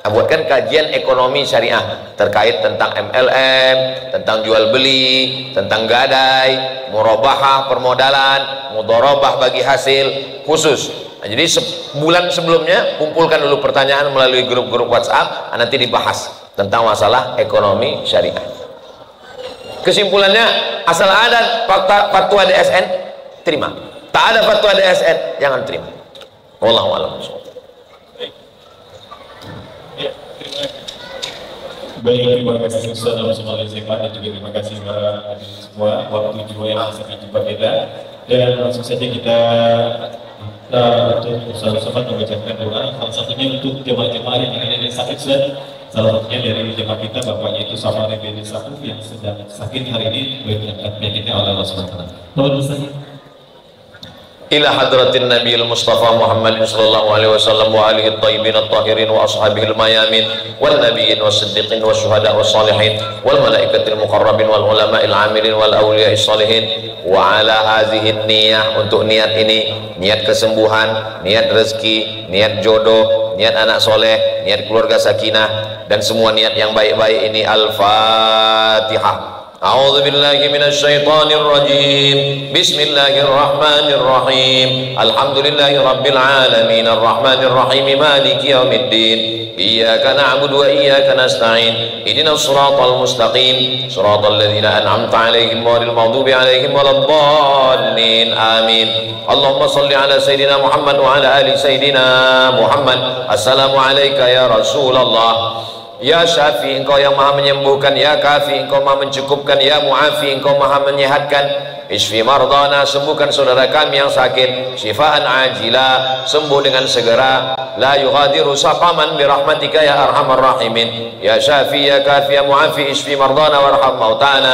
Nah, buatkan kajian ekonomi syariah terkait tentang MLM, tentang jual beli, tentang gadai, murabahah permodalan, mudharabah bagi hasil khusus. Nah, jadi sebulan sebelumnya kumpulkan dulu pertanyaan melalui grup-grup WhatsApp, nanti dibahas tentang masalah ekonomi syariah. Kesimpulannya, asal ada fatwa DSN terima, tak ada fatwa DSN jangan terima. Wallahu a'lam. Baik, terima kasih Ustaz Abdul Seman dan juga terima kasih para hadirin semua. Waktu juga yang sangat jumpa kita, dan langsung saja kita untuk Ustaz Seman membacakan doa. Salah satunya untuk jemaah-jemaah yang ada di sakit, salah satunya dari jemaah kita bapaknya itu Samari bin Sakuf yang sedang sakit hari ini berangkat penyakitnya oleh Allah SWT. Mohon Ustaz. Ila hadratin Nabi Mustafa Muhammad sallallahu alaihi wasallam wa alihi at-tayyibin at-tahirin wa ashabihi al-mayamin wal nabiyyin was-siddiqin wasyuhada was-salihin wal malaikatil muqarrabin wal ulama'il 'amilin wal awliya'is salihin wa ala hadhihi niyyah. Untuk niat ini, niat kesembuhan, niat rezeki, niat jodoh, niat anak soleh, niat keluarga sakinah, dan semua niat yang baik-baik ini. Al-Fatihah. A'udzu billahi minasy syaithanir rajim. Bismillahirrahmanirrahim. Alhamdulillahi rabbil alamin arrahmanir rahim maliki yaumiddin. Iyyaka na'budu wa iyyaka nasta'in. Ihdinas siratal mustaqim, siratal ladzina an'amta 'alaihim ghairil maghdubi 'alaihim waladdallin. Amin. Allahumma shalli 'ala sayidina Muhammad wa 'ala ali sayidina Muhammad. Assalamu alayka ya Rasulullah. Ya Syafi, engkau yang maha menyembuhkan. Ya Kafi, engkau maha mencukupkan. Ya Mu'afi, engkau maha menyehatkan. Isfi mardana, sembuhkan saudara kami yang sakit. Syifaan ajila, sembuh dengan segera. La yughadiru saqaman birahmatika ya arhamar rahimin. Ya Syafi, ya Kafi, ya Mu'afi, isfi mardana warham mautana.